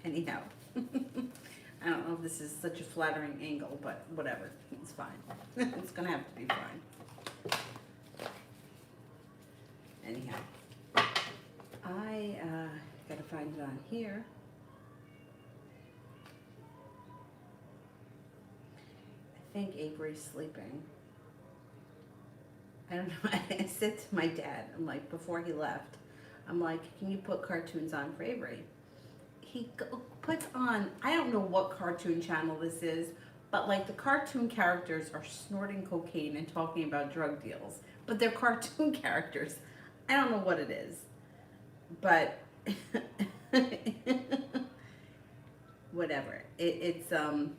Anyhow. I don't know if this is such a flattering angle, but whatever. It's fine. It's gonna have to be fine. Anyhow. I gotta find it on here. I think Avery's sleeping. I don't know. I said to my dad, I'm like, before he left, I'm like, can you put cartoons on for Avery? He puts on, I don't know what cartoon channel this is, but like the cartoon characters are snorting cocaine and talking about drug deals. But they're cartoon characters. I don't know what it is. But whatever. It's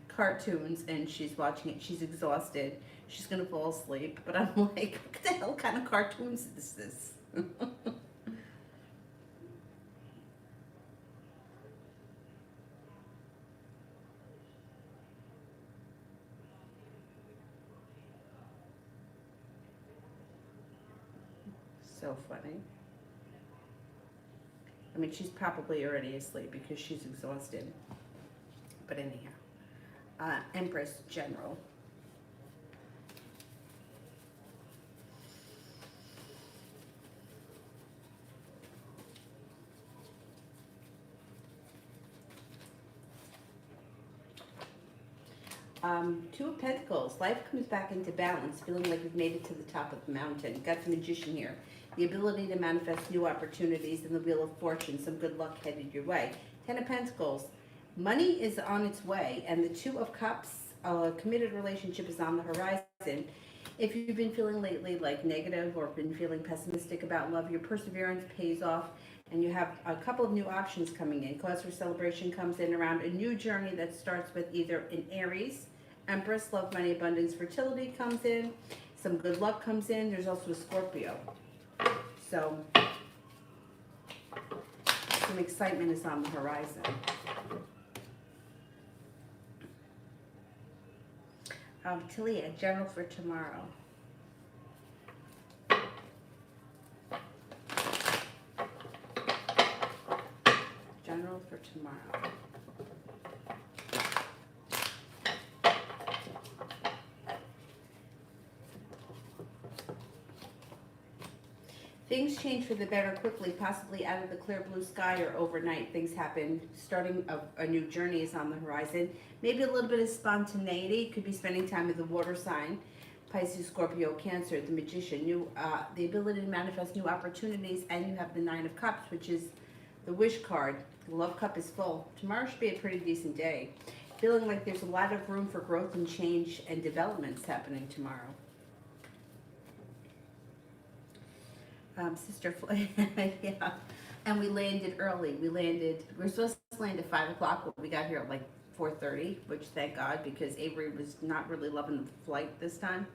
cartoons and she's watching it. She's exhausted. She's gonna fall asleep. But I'm like, what the hell kind of cartoons is this? So funny. I mean, she's probably already asleep because she's exhausted. But anyhow, Empress General. Two of Pentacles. Life comes back into balance, feeling like we've made it to the top of the mountain. Got the Magician here. The ability to manifest new opportunities and the Wheel of Fortune. Some good luck headed your way. Ten of Pentacles. Money is on its way. And the Two of Cups. A committed relationship is on the horizon. If you've been feeling lately like negative or been feeling pessimistic about love, your perseverance pays off. And you have a couple of new options coming in. Cause for celebration comes in around a new journey that starts with either an Aries, Empress, love, money, abundance, fertility comes in. Some good luck comes in. There's also a Scorpio. So some excitement is on the horizon. Talia, general for tomorrow. General for tomorrow. Things change for the better quickly, possibly out of the clear blue sky or overnight. Things happen. Starting a new journey is on the horizon. Maybe a little bit of spontaneity. Could be spending time with the water sign. Pisces, Scorpio, Cancer, the Magician. The ability to manifest new opportunities. And you have the Nine of Cups, which is the wish card. The love cup is full. Tomorrow should be a pretty decent day. Feeling like there's a lot of room for growth and change and developments happening tomorrow. Sister, yeah, and we landed early. We were supposed to land at 5 o'clock, but we got here at like 4:30, which thank God, because Avery was not really loving the flight this time.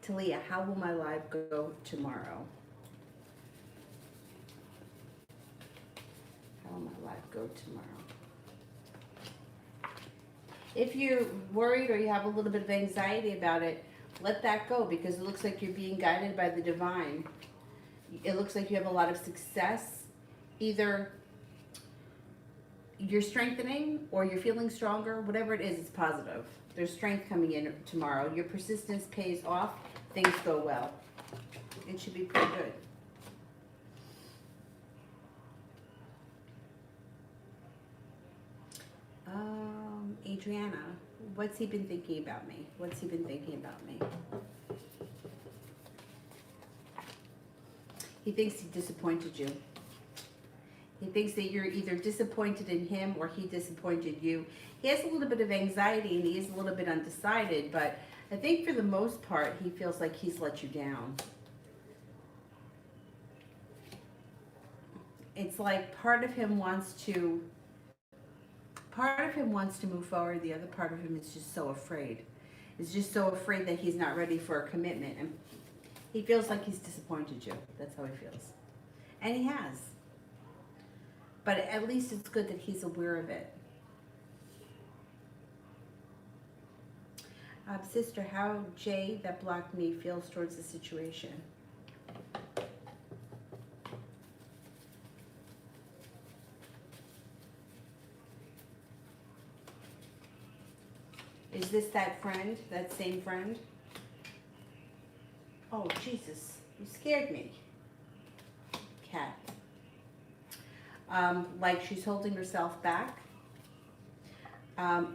Talia, how will my live go tomorrow? How will my live go tomorrow? If you're worried or you have a little bit of anxiety about it, let that go, because it looks like you're being guided by the divine. It looks like you have a lot of success. Either you're strengthening or you're feeling stronger. Whatever it is, it's positive. There's strength coming in tomorrow. Your persistence pays off. Things go well. It should be pretty good. Adriana, what's he been thinking about me? What's he been thinking about me? He thinks he disappointed you. He thinks that you're either disappointed in him or he disappointed you. He has a little bit of anxiety and he is a little bit undecided, but I think for the most part, he feels like he's let you down. It's like part of him wants to move forward. The other part of him is just so afraid. Is just so afraid that he's not ready for a commitment. And he feels like he's disappointed you. That's how he feels. And he has. But at least it's good that he's aware of it. Sister, how Jay that blocked me feels towards the situation. Is this that friend, that same friend? Oh, Jesus, you scared me. Cat. Like she's holding herself back.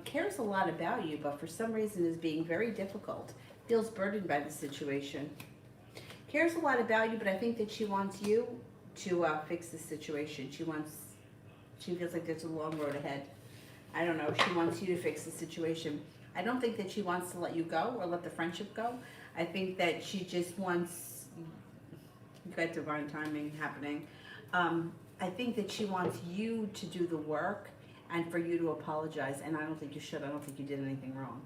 Cares a lot about you, but for some reason is being very difficult. Feels burdened by the situation. Cares a lot about you, but I think that she wants you to fix the situation. She feels like there's a long road ahead. I don't know. She wants you to fix the situation. I don't think that she wants to let you go or let the friendship go. I think that she just wants, you've got divine timing happening. I think that she wants you to do the work and for you to apologize. And I don't think you should. I don't think you did anything wrong.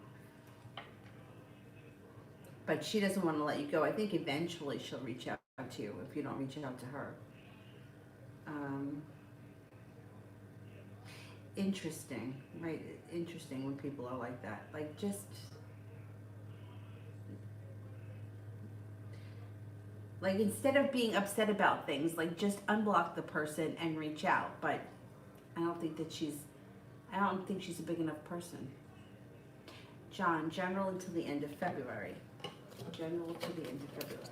But she doesn't want to let you go. I think eventually she'll reach out to you if you don't reach out to her. Interesting, right? Interesting when people are like that. Like just, like instead of being upset about things, like just unblock the person and reach out. But I don't think she's a big enough person. John, general until the end of February. General to the end of February.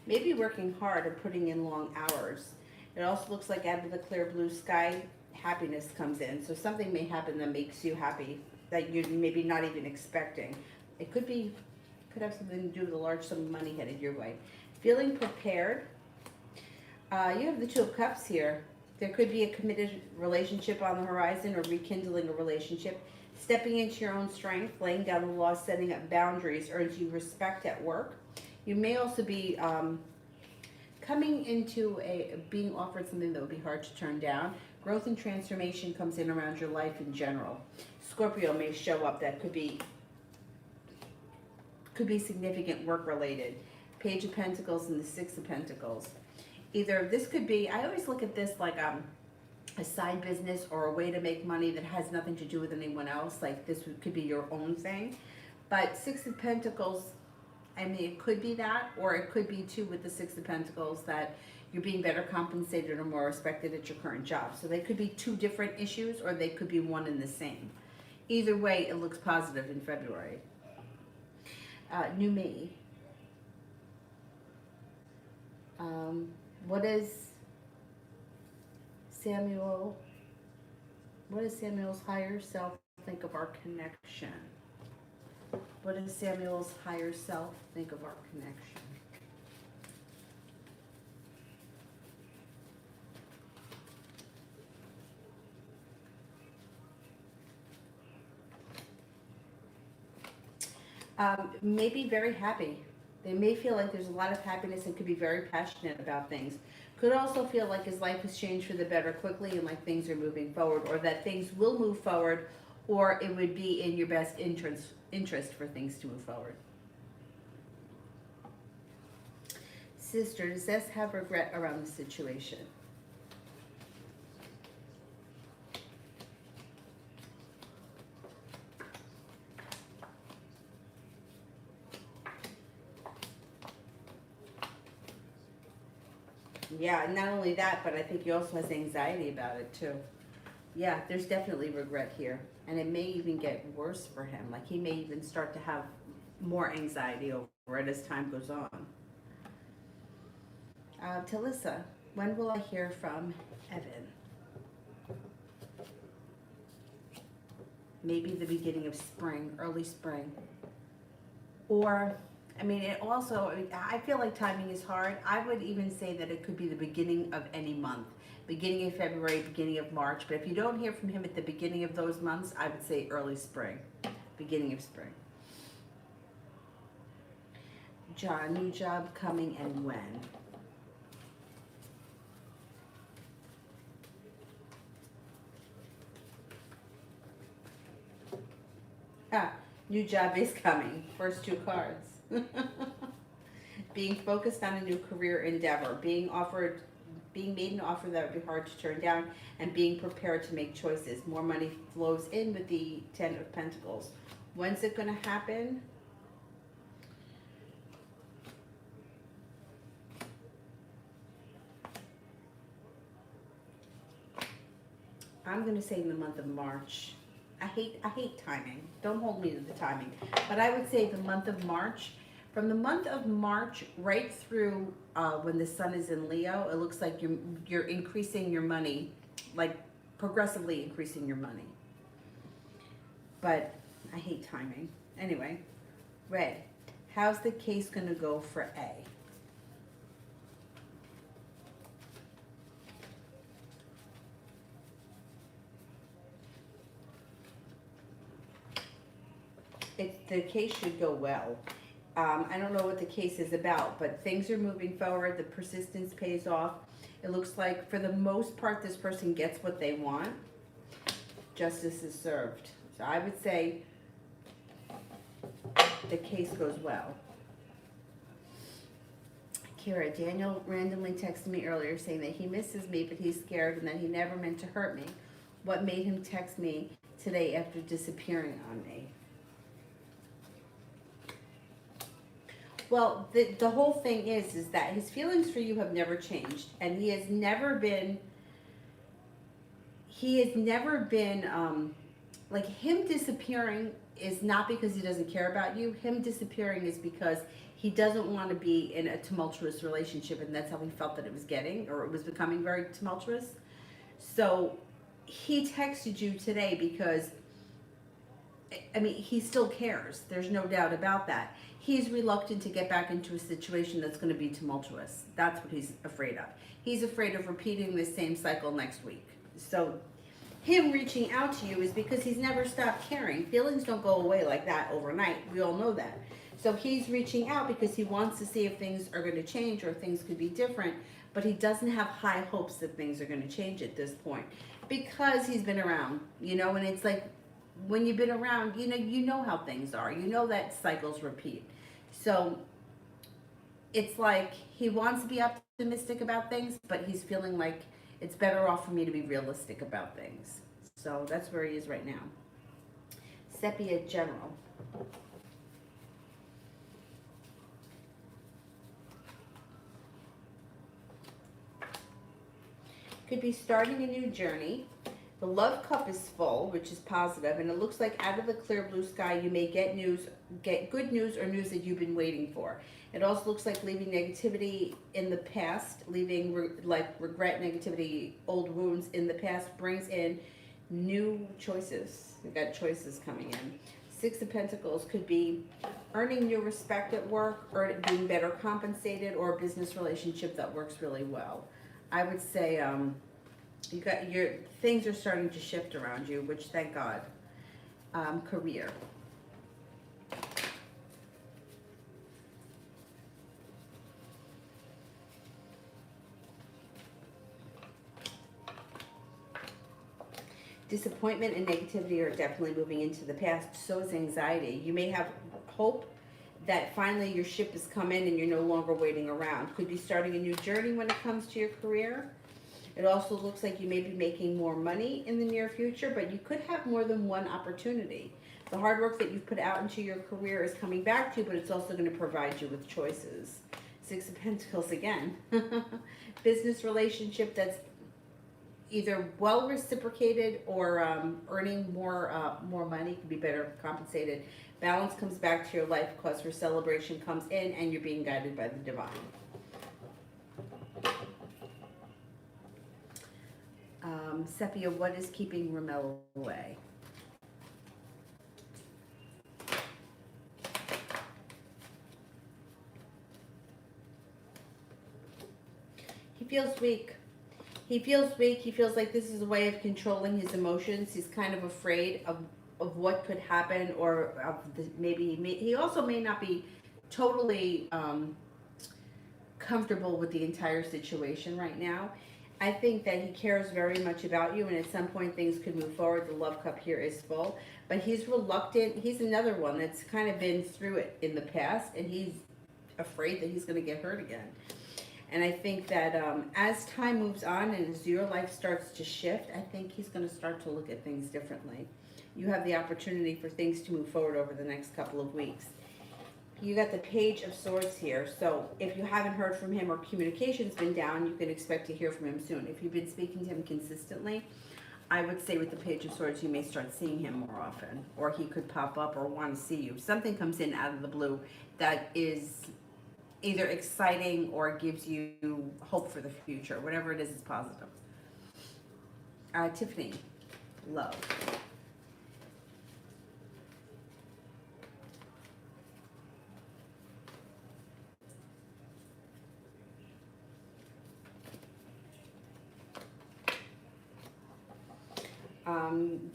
Maybe working hard or putting in long hours. It also looks like out of the clear blue sky, happiness comes in. So something may happen that makes you happy that you're maybe not even expecting. It could have something to do with a large sum of money headed your way. Feeling prepared. You have the Two of Cups here. There could be a committed relationship on the horizon or rekindling a relationship. Stepping into your own strength, laying down the law, setting up boundaries earns you respect at work. You may also be coming into being offered something that would be hard to turn down. Growth and transformation comes in around your life in general. Scorpio may show up that could be significant work related. Page of Pentacles and the Six of Pentacles. Either this could be, I always look at this like a side business or a way to make money that has nothing to do with anyone else. Like this could be your own thing. But Six of Pentacles, I mean, it could be that, or it could be too with the Six of Pentacles that you're being better compensated or more respected at your current job. So they could be two different issues or they could be one and the same. Either way, it looks positive in February. New me. What does Samuel's higher self think of our connection? What does Samuel's higher self think of our connection? Maybe very happy. They may feel like there's a lot of happiness and could be very passionate about things. Could also feel like his life has changed for the better quickly and like things are moving forward, or that things will move forward, or it would be in your best interest for things to move forward. Sister, does this have regret around the situation? Yeah, and not only that, but I think he also has anxiety about it too. Yeah, there's definitely regret here. And it may even get worse for him. Like he may even start to have more anxiety over it as time goes on. Talissa, when will I hear from Evan? Maybe the beginning of spring, early spring. Or, I mean, it also, I feel like timing is hard. I would even say that it could be the beginning of any month. Beginning of February, beginning of March. But if you don't hear from him at the beginning of those months, I would say early spring. Beginning of spring. John, new job coming and when? New job is coming. First two cards. Being focused on a new career endeavor. Being made an offer that would be hard to turn down. And being prepared to make choices. More money flows in with the Ten of Pentacles. When's it going to happen? I'm gonna say in the month of March. I hate timing. Don't hold me to the timing. But I would say the month of March. From the month of March right through when the sun is in Leo, it looks like you're increasing your money, like progressively increasing your money. But I hate timing. Anyway, red. How's the case gonna go for A? The case should go well. I don't know what the case is about, but things are moving forward. The persistence pays off. It looks like for the most part, this person gets what they want. Justice is served. So I would say the case goes well. Kira, Daniel randomly texted me earlier saying that he misses me, but he's scared and that he never meant to hurt me. What made him text me today after disappearing on me? Well, the whole thing is that his feelings for you have never changed, and he has never been, like, him disappearing is not because he doesn't care about you. Him disappearing is because he doesn't want to be in a tumultuous relationship, and that's how he felt that it was getting, or it was becoming very tumultuous. So he texted you today because, I mean, he still cares. There's no doubt about that. He's reluctant to get back into a situation that's going to be tumultuous. That's what he's afraid of. He's afraid of repeating the same cycle next week. So him reaching out to you is because he's never stopped caring. Feelings don't go away like that overnight. We all know that. So he's reaching out because he wants to see if things are going to change or things could be different, but he doesn't have high hopes that things are going to change at this point because he's been around, and it's like when you've been around, you know how things are. You know that cycles repeat. So it's like he wants to be optimistic about things, but he's feeling like it's better off for me to be realistic about things. So that's where he is right now. Sepia General. Could be starting a new journey. The love cup is full, which is positive, and it looks like out of the clear blue sky, you may get good news or news that you've been waiting for. It also looks like leaving negativity in the past, leaving regret, negativity, old wounds in the past brings in new choices. We've got choices coming in. Six of Pentacles could be earning new respect at work, or being better compensated, or a business relationship that works really well. I would say your things are starting to shift around you, which thank God. Career. Disappointment and negativity are definitely moving into the past. So is anxiety. You may have hope that finally your ship has come in and you're no longer waiting around. Could be starting a new journey when it comes to your career. It also looks like you may be making more money in the near future, but you could have more than one opportunity. The hard work that you've put out into your career is coming back to you, but it's also going to provide you with choices. Six of Pentacles again. Business relationship that's either well reciprocated or earning more money, could be better compensated. Balance comes back to your life, cause for celebration comes in, and you're being guided by the divine. Sepia, what is keeping Ramel away? He feels weak. He feels weak. He feels like this is a way of controlling his emotions. He's kind of afraid of what could happen, or he also may not be totally comfortable with the entire situation right now. I think that he cares very much about you, and at some point things could move forward. The love cup here is full, but he's reluctant. He's another one that's kind of been through it in the past, and he's afraid that he's going to get hurt again. And I think that as time moves on and as your life starts to shift, I think he's going to start to look at things differently. You have the opportunity for things to move forward over the next couple of weeks. You got the Page of Swords here, so if you haven't heard from him or communication's been down, you can expect to hear from him soon. If you've been speaking to him consistently, I would say with the Page of Swords, you may start seeing him more often, or he could pop up or want to see you. Something comes in out of the blue that is either exciting or gives you hope for the future. Whatever it is, it's positive. Tiffany, love.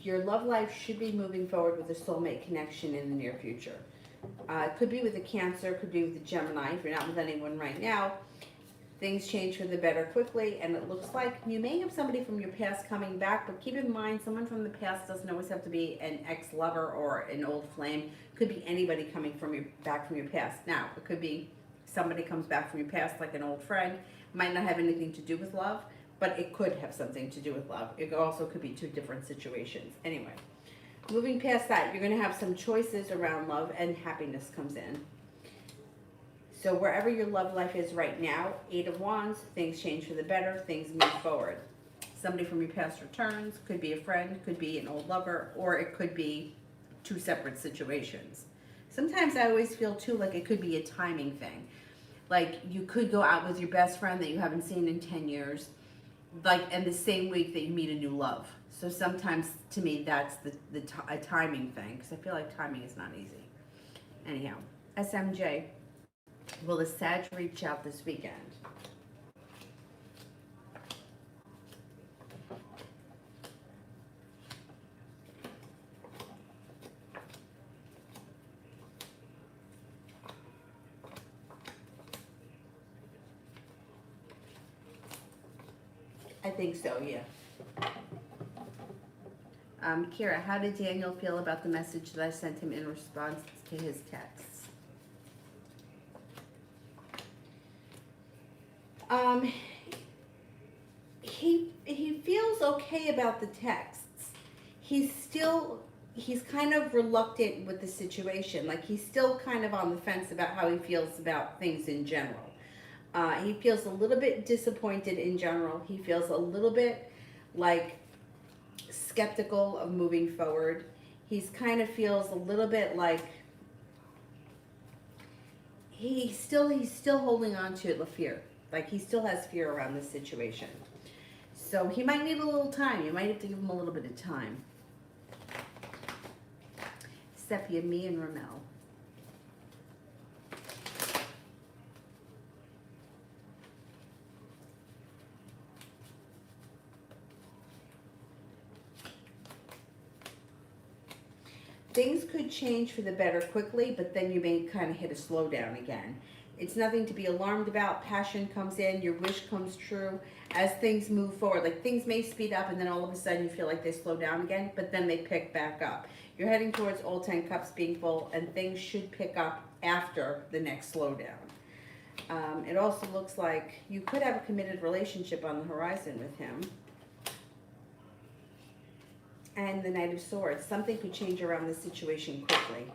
Your love life should be moving forward with a soulmate connection in the near future. It could be with a Cancer, could be with a Gemini. If you're not with anyone right now, things change for the better quickly, and it looks like you may have somebody from your past coming back, but keep in mind, someone from the past doesn't always have to be an ex-lover or an old flame. Could be anybody coming back from your past. Now, it could be somebody comes back from your past, like an old friend. Might not have anything to do with love, but it could have something to do with love. It also could be two different situations. Anyway, moving past that, you're going to have some choices around love, and happiness comes in. So wherever your love life is right now, 8 of Wands, things change for the better, things move forward. Somebody from your past returns, could be a friend, could be an old lover, or it could be two separate situations. Sometimes I always feel too like it could be a timing thing. Like you could go out with your best friend that you haven't seen in 10 years, like, and the same week that you meet a new love. So sometimes to me that's a timing thing, because I feel like timing is not easy. Anyhow, SMJ. Will the Sag reach out this weekend? I think so, yeah. Kira, how did Daniel feel about the message that I sent him in response to his texts? He feels okay about the texts. He's kind of reluctant with the situation. Like he's still kind of on the fence about how he feels about things in general. He feels a little bit disappointed in general. He feels a little bit like skeptical of moving forward. He's kind of feels a little bit like he's still holding on to the fear. Like he still has fear around this situation. So he might need a little time. You might have to give him a little bit of time. Sepia, me, and Ramel. Things could change for the better quickly, but then you may kind of hit a slowdown again. It's nothing to be alarmed about. Passion comes in, your wish comes true as things move forward. Like things may speed up and then all of a sudden you feel like they slow down again, but then they pick back up. You're heading towards all 10 cups being full, and things should pick up after the next slowdown. It also looks like you could have a committed relationship on the horizon with him. And the Knight of Swords. Something could change around this situation quickly.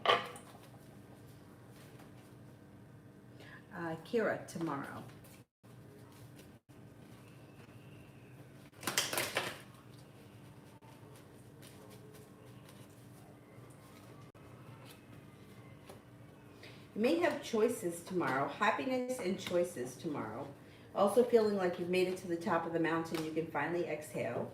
Kira, tomorrow. You may have choices tomorrow, happiness and choices tomorrow. Also feeling like you've made it to the top of the mountain, you can finally exhale.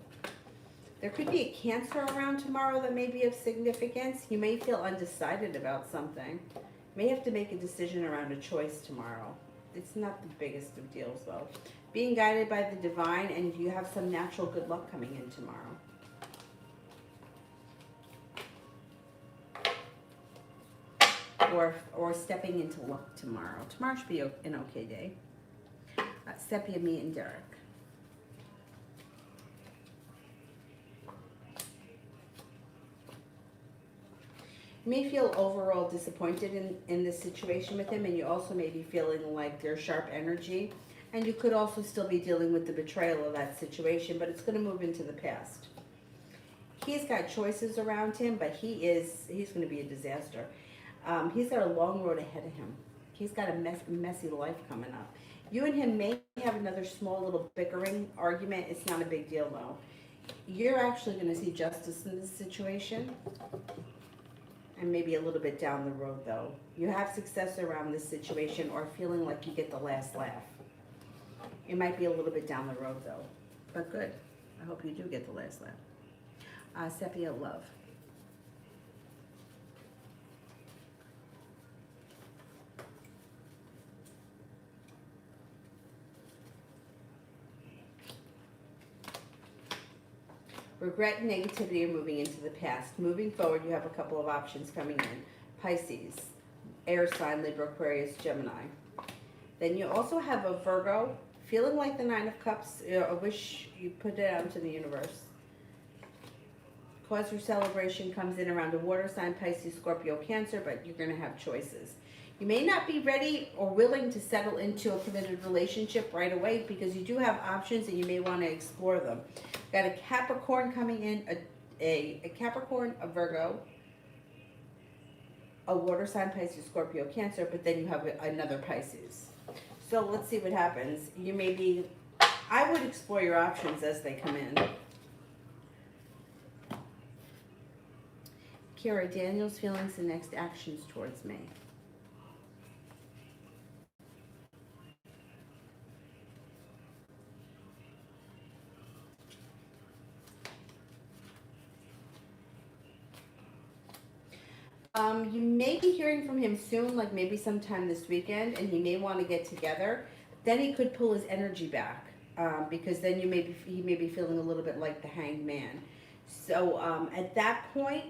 There could be a Cancer around tomorrow that may be of significance. You may feel undecided about something. You may have to make a decision around a choice tomorrow. It's not the biggest of deals though. Being guided by the divine, and you have some natural good luck coming in tomorrow. Or stepping into luck tomorrow. Tomorrow should be an okay day. Sepia, me, and Derek. You may feel overall disappointed in this situation with him, and you also may be feeling like there's sharp energy, and you could also still be dealing with the betrayal of that situation, but it's going to move into the past. He's got choices around him, but he's going to be a disaster. He's got a long road ahead of him. He's got a messy life coming up. You and him may have another small little bickering argument. It's not a big deal though. You're actually going to see justice in this situation, and maybe a little bit down the road though. You have success around this situation or feeling like you get the last laugh. It might be a little bit down the road though, but good. I hope you do get the last laugh. Sepia, love. Regret and negativity are moving into the past. Moving forward, you have a couple of options coming in. Pisces, air sign, Libra, Aquarius, Gemini. Then you also have a Virgo, feeling like the Nine of Cups. I wish you put it out into the universe. Cause for celebration comes in around a water sign, Pisces, Scorpio, Cancer, but you're going to have choices. You may not be ready or willing to settle into a committed relationship right away because you do have options and you may want to explore them. Got a Capricorn coming in, a Capricorn, a Virgo, a water sign, Pisces, Scorpio, Cancer, but then you have another Pisces. So let's see what happens. You may be, I would explore your options as they come in. Kira, Daniel's feelings and next actions towards me. You may be hearing from him soon, like maybe sometime this weekend, and he may want to get together. Then he could pull his energy back, because then he may be feeling a little bit like the hanged man. So at that point,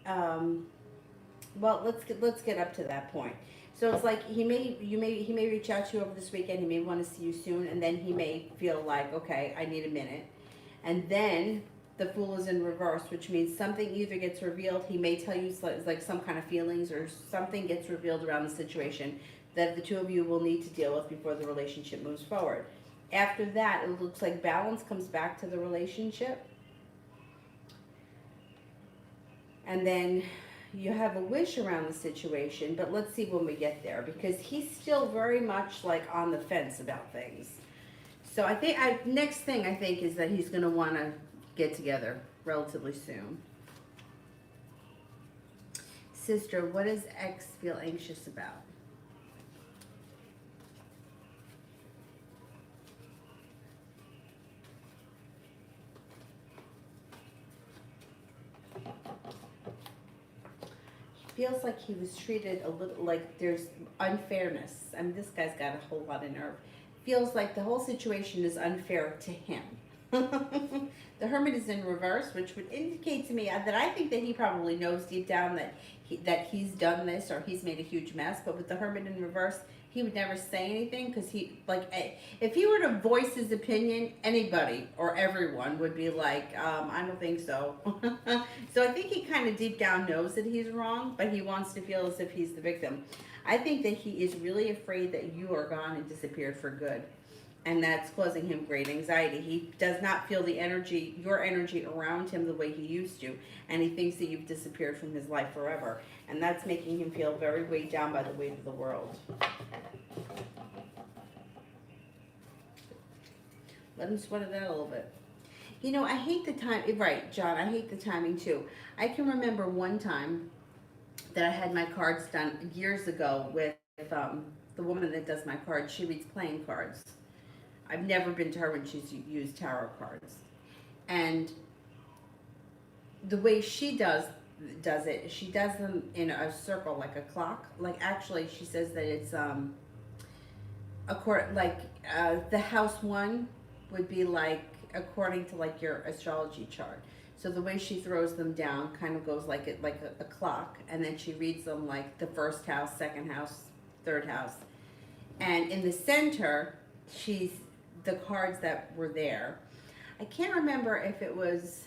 well, let's get up to that point. So it's like he may reach out to you over this weekend. He may want to see you soon, and then he may feel like, okay, I need a minute, and then the Fool is in reverse, which means something either gets revealed. He may tell you like some kind of feelings or something gets revealed around the situation that the two of you will need to deal with before the relationship moves forward. After that, it looks like balance comes back to the relationship. And then you have a wish around the situation, but let's see when we get there, because he's still very much like on the fence about things. So I think next thing I think is that he's going to want to get together relatively soon. Sister, what does X feel anxious about? Feels like he was treated a little like there's unfairness. I mean, this guy's got a whole lot of nerve. Feels like the whole situation is unfair to him. The Hermit is in reverse, which would indicate to me that I think that he probably knows deep down that he's done this or he's made a huge mess. But with the Hermit in reverse, he would never say anything because if he were to voice his opinion, anybody or everyone would be like, I don't think so. So I think he kind of deep down knows that he's wrong, but he wants to feel as if he's the victim. I think that he is really afraid that you are gone and disappeared for good. And that's causing him great anxiety. He does not feel your energy around him the way he used to. And he thinks that you've disappeared from his life forever. And that's making him feel very weighed down by the weight of the world. Let him sweat it out a little bit. You know, I hate the time. Right, John, I hate the timing too. I can remember one time that I had my cards done years ago with the woman that does my cards. She reads playing cards. I've never been to her when she's used tarot cards. And the way she does it, she does them in a circle like a clock. Like actually she says that it's the house one would be like according to like your astrology chart. So the way she throws them down kind of goes like a clock, and then she reads them like the first house, second house, third house. And in the center, she's the cards that were there. I can't remember if it was,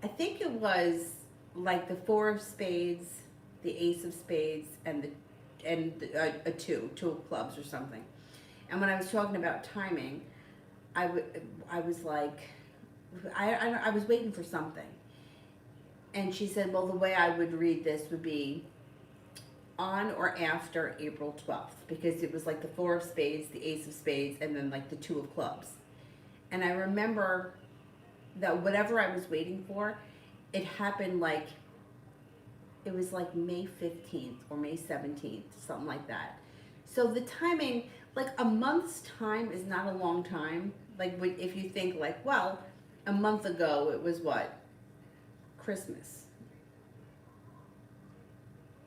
I think it was like the Four of Spades, the Ace of Spades, and a two of clubs or something. And when I was talking about timing, I was like, I was waiting for something. And she said, well, the way I would read this would be on or after April 12th, because it was like the Four of Spades, the Ace of Spades, and then like the Two of Clubs. And I remember that whatever I was waiting for, it happened like, it was like May 15th or May 17th, something like that. So the timing, like a month's time is not a long time. Like if you think like, well, a month ago it was what? Christmas.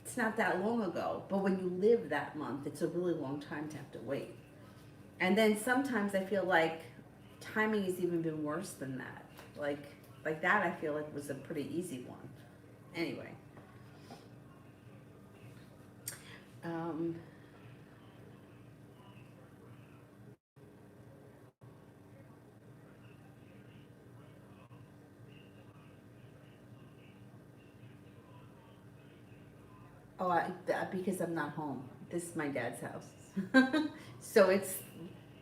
It's not that long ago, but when you live that month, it's a really long time to have to wait. And then sometimes I feel like timing has even been worse than that. Like that I feel like was a pretty easy one. Anyway. Um, because I'm not home. This is my dad's house. So it's,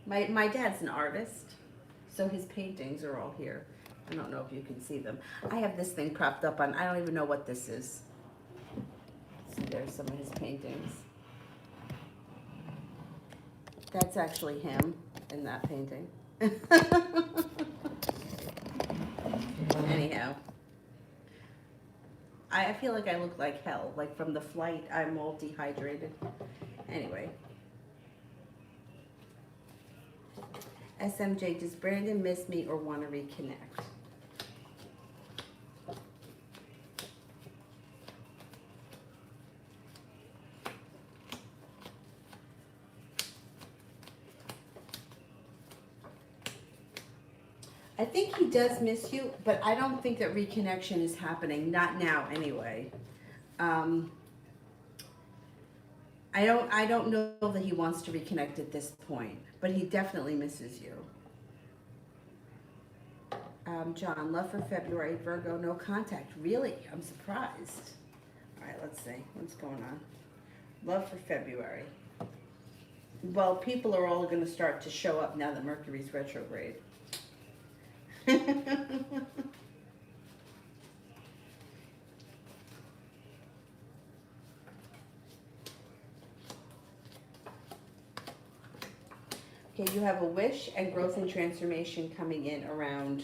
my dad's an artist, so his paintings are all here. I don't know if you can see them. I have this thing propped up on, I don't even know what this is. So there's some of his paintings. That's actually him in that painting. Anyhow. I feel like I look like hell. Like from the flight, I'm all dehydrated. Anyway. SMJ, does Brandon miss me or want to reconnect? I think he does miss you, but I don't think that reconnection is happening. Not now, anyway. Um, I don't know that he wants to reconnect at this point, but he definitely misses you. John, love for February, Virgo, no contact. Really? I'm surprised. All right, let's see. What's going on? Love for February. Well, people are all going to start to show up now that Mercury's retrograde. Okay, you have a wish and growth and transformation coming in around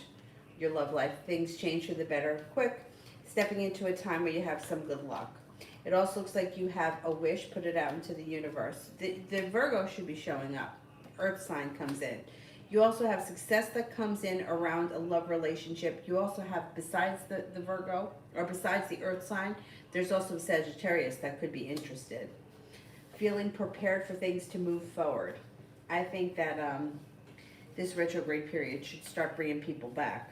your love life. Things change for the better quick, stepping into a time where you have some good luck. It also looks like you have a wish, put it out into the universe. The Virgo should be showing up. Earth sign comes in. You also have success that comes in around a love relationship. You also have, besides the Virgo, or besides the Earth sign, there's also Sagittarius that could be interested. Feeling prepared for things to move forward. I think that this retrograde period should start bringing people back.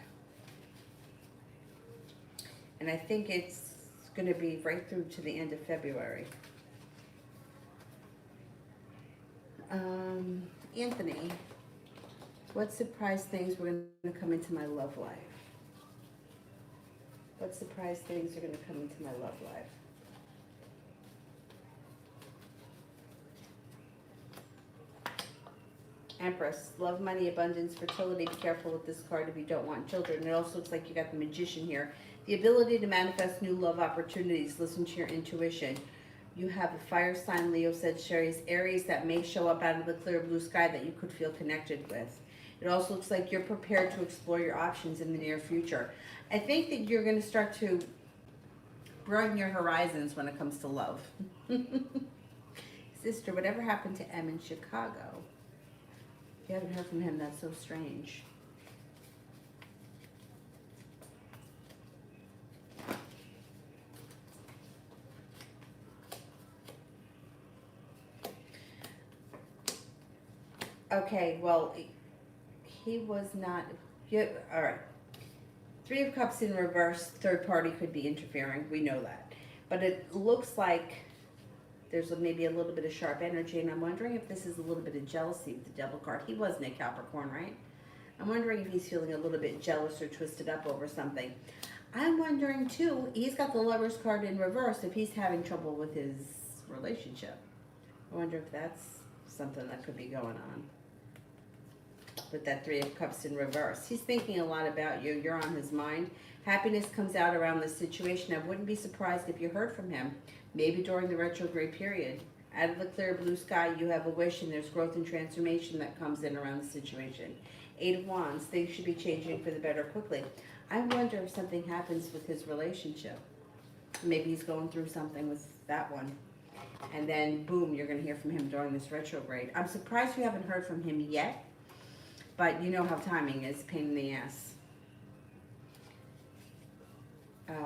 And I think it's going to be right through to the end of February. Anthony, what surprise things were going to come into my love life? What surprise things are going to come into my love life? Empress, love, money, abundance, fertility. Be careful with this card if you don't want children. It also looks like you got the Magician here. The ability to manifest new love opportunities. Listen to your intuition. You have a fire sign, Leo, Sagittarius, Aries, that may show up out of the clear blue sky that you could feel connected with. It also looks like you're prepared to explore your options in the near future. I think that you're going to start to broaden your horizons when it comes to love. Sister, whatever happened to M in Chicago? If you haven't heard from him, that's so strange. Okay, well, he was not, yeah, all right. Three of Cups in reverse, third party could be interfering, we know that. But it looks like there's maybe a little bit of sharp energy, and I'm wondering if this is a little bit of jealousy with the Devil card. He wasn't a Capricorn, right? I'm wondering if he's feeling a little bit jealous or twisted up over something. I'm wondering, too, he's got the Lover's card in reverse, if he's having trouble with his relationship. I wonder if that's something that could be going on with that Three of Cups in reverse. He's thinking a lot about you. You're on his mind. Happiness comes out around this situation. I wouldn't be surprised if you heard from him, maybe during the retrograde period. Out of the clear blue sky, you have a wish, and there's growth and transformation that comes in around the situation. Eight of Wands, things should be changing for the better quickly. I wonder if something happens with his relationship. Maybe he's going through something with that one. And then, boom, you're going to hear from him during this retrograde. I'm surprised you haven't heard from him yet. But you know how timing is, pain in the ass.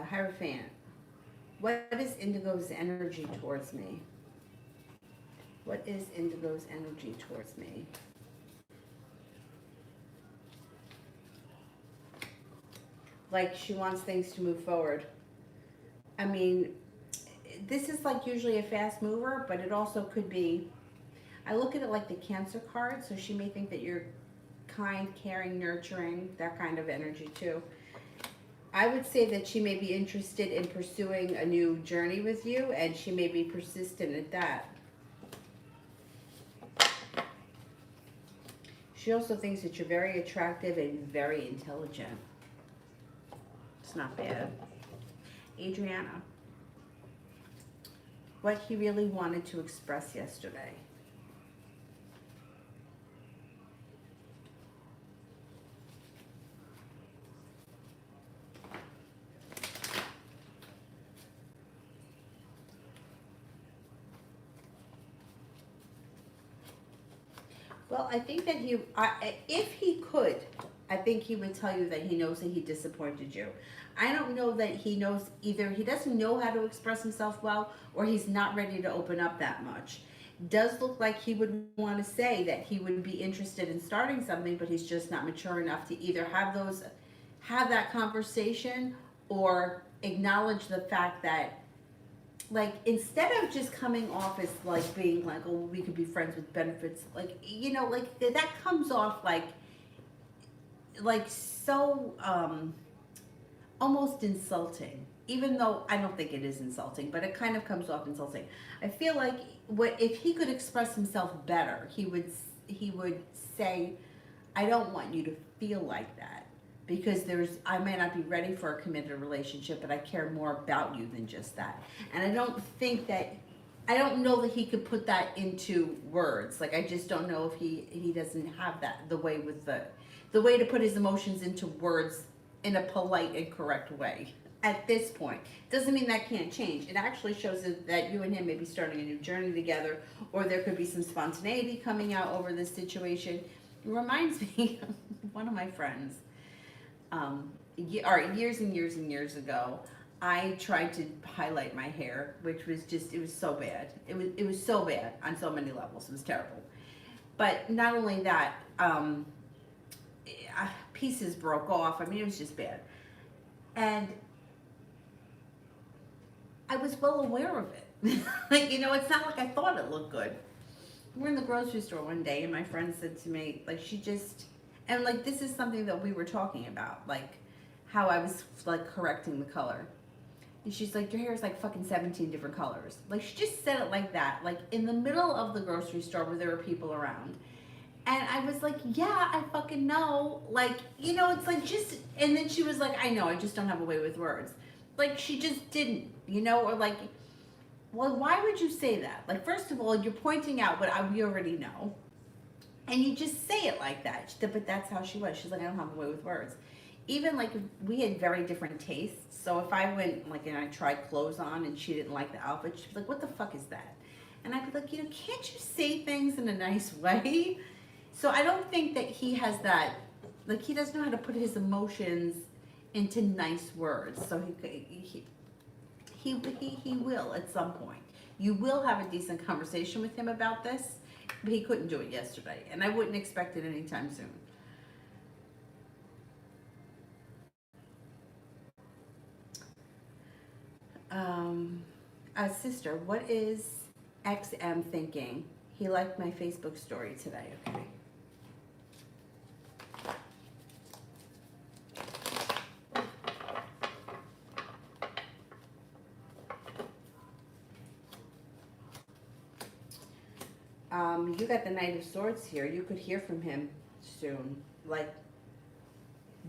Hierophant. What is Indigo's energy towards me? What is Indigo's energy towards me? Like she wants things to move forward. I mean, this is like usually a fast mover, but it also could be, I look at it like the Cancer card, so she may think that you're kind, caring, nurturing, that kind of energy too. I would say that she may be interested in pursuing a new journey with you, and she may be persistent at that. She also thinks that you're very attractive and very intelligent. It's not bad. Adriana. What he really wanted to express yesterday. Well, I think that if he could, I think he would tell you that he knows that he disappointed you. I don't know that he knows either he doesn't know how to express himself well, or he's not ready to open up that much. Does look like he would want to say that he would be interested in starting something, but he's just not mature enough to either have that conversation or acknowledge the fact that, like, instead of just coming off as like being like, oh, we could be friends with benefits, like, you know, like that comes off like so almost insulting, even though I don't think it is insulting, but it kind of comes off insulting. I feel like if he could express himself better, he would say, I don't want you to feel like that, because I may not be ready for a committed relationship, but I care more about you than just that. And I don't know that he could put that into words. Like, I just don't know if he doesn't have that, the way to put his emotions into words in a polite and correct way at this point. Doesn't mean that can't change. It actually shows that you and him may be starting a new journey together, or there could be some spontaneity coming out over this situation. It reminds me of one of my friends. Years and years and years ago, I tried to highlight my hair, which was just, it was so bad. It was so bad on so many levels. It was terrible. But not only that, pieces broke off. I mean, it was just bad. And I was well aware of it. Like, you know, it's not like I thought it looked good. We're in the grocery store one day, and my friend said to me, like, and like, this is something that we were talking about, like how I was like correcting the color. And she's like, your hair is like fucking 17 different colors. Like, she just said it like that, like in the middle of the grocery store where there were people around. And I was like, yeah, I fucking know. Like, you know, it's like and then she was like, I know, I just don't have a way with words. Like, she just didn't, you know, or like, well, why would you say that? Like, first of all, you're pointing out what we already know. And you just say it like that. But that's how she was. She's like, I don't have a way with words. Even like, we had very different tastes. So if I went like, and I tried clothes on and she didn't like the outfit, she'd be like, what the fuck is that? And I'd be like, you know, can't you say things in a nice way? So I don't think that he has that, like, he doesn't know how to put his emotions into nice words. So he will at some point. You will have a decent conversation with him about this, but he couldn't do it yesterday, and I wouldn't expect it anytime soon. Sister, what is XM thinking? He liked my Facebook story today. Okay. You got the Knight of Swords here. You could hear from him soon, like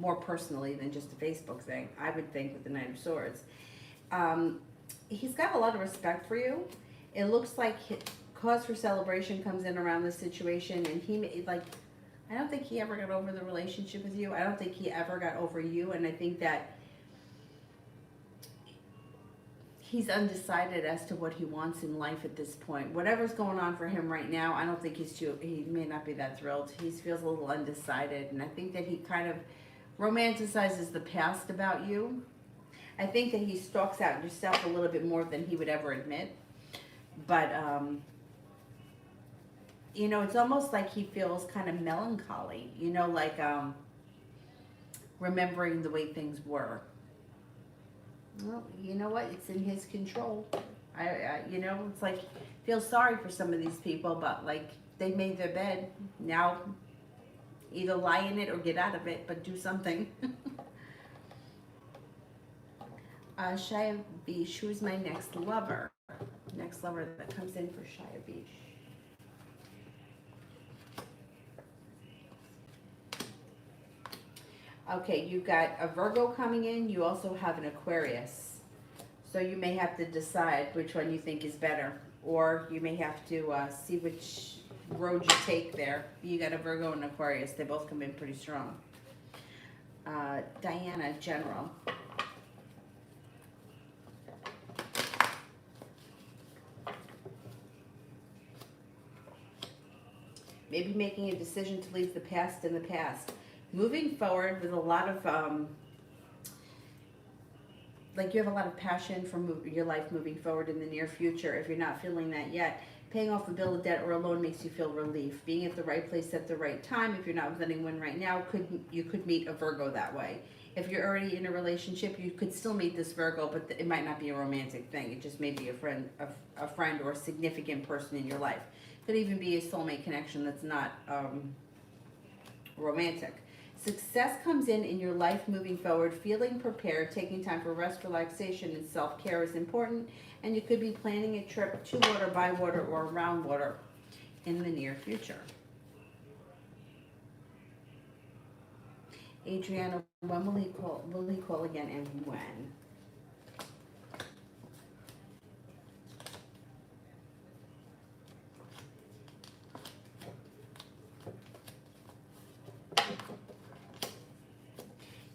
more personally than just a Facebook thing, I would think, with the Knight of Swords. He's got a lot of respect for you. It looks like cause for celebration comes in around this situation, and he like, I don't think he ever got over the relationship with you. I don't think he ever got over you, and I think that he's undecided as to what he wants in life at this point. Whatever's going on for him right now, I don't think he may not be that thrilled. He feels a little undecided, and I think that he kind of romanticizes the past about you. I think that he stalks out yourself a little bit more than he would ever admit. But, you know, it's almost like he feels kind of melancholy, you know, like remembering the way things were. Well, you know what? It's in his control. You know, it's like, feel sorry for some of these people, but like, they made their bed. Now, either lie in it or get out of it, but do something. Shia Beesh, who's my next lover? Next lover that comes in for Shia Beesh. Okay, you've got a Virgo coming in. You also have an Aquarius. So you may have to decide which one you think is better. Or you may have to see which road you take there. You got a Virgo and Aquarius. They both come in pretty strong. Diana, General. Maybe making a decision to leave the past in the past. Moving forward with a lot of, like you have a lot of passion for your life moving forward in the near future. If you're not feeling that yet, paying off a bill of debt or a loan makes you feel relief. Being at the right place at the right time, if you're not with anyone right now, you could meet a Virgo that way. If you're already in a relationship, you could still meet this Virgo, but it might not be a romantic thing. It just may be a friend or a significant person in your life. Could even be a soulmate connection that's not romantic. Success comes in your life moving forward, feeling prepared, taking time for rest, relaxation, and self-care is important, and you could be planning a trip to water, by water, or around water in the near future. Adriana, when will he call? Will he call again, and when?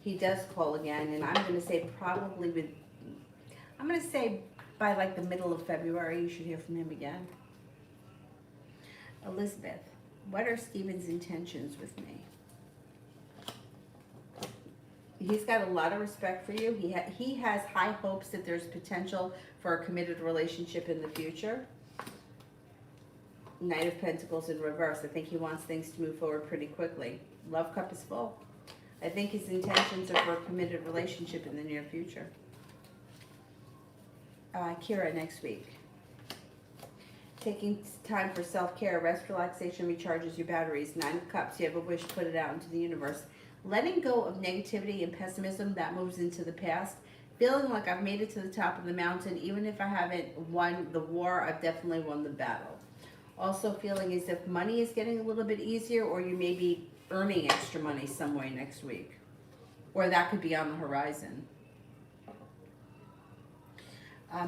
He does call again, and I'm going to say probably I'm going to say by like the middle of February, you should hear from him again. Elizabeth, what are Stephen's intentions with me? He's got a lot of respect for you. He has high hopes that there's potential for a committed relationship in the future. Knight of Pentacles in reverse. I think he wants things to move forward pretty quickly. Love cup is full. I think his intentions are for a committed relationship in the near future. Kira, next week. Taking time for self-care, rest, relaxation, recharges your batteries. 9 of Cups, you have a wish, put it out into the universe. Letting go of negativity and pessimism, that moves into the past. Feeling like I've made it to the top of the mountain. Even if I haven't won the war, I've definitely won the battle. Also feeling as if money is getting a little bit easier, or you may be earning extra money some way next week. Or that could be on the horizon.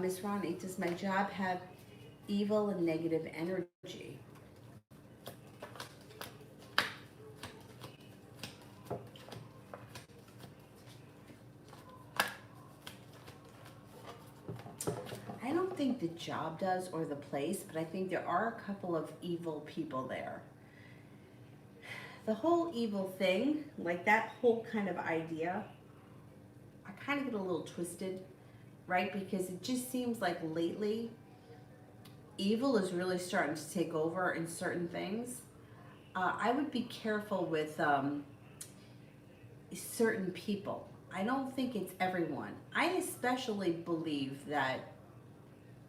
Miss Ronnie, does my job have evil and negative energy? I don't think the job does or the place, but I think there are a couple of evil people there. The whole evil thing, like that whole kind of idea, I kind of get a little twisted, right? Because it just seems like lately, evil is really starting to take over in certain things. I would be careful with certain people. I don't think it's everyone. I especially believe that,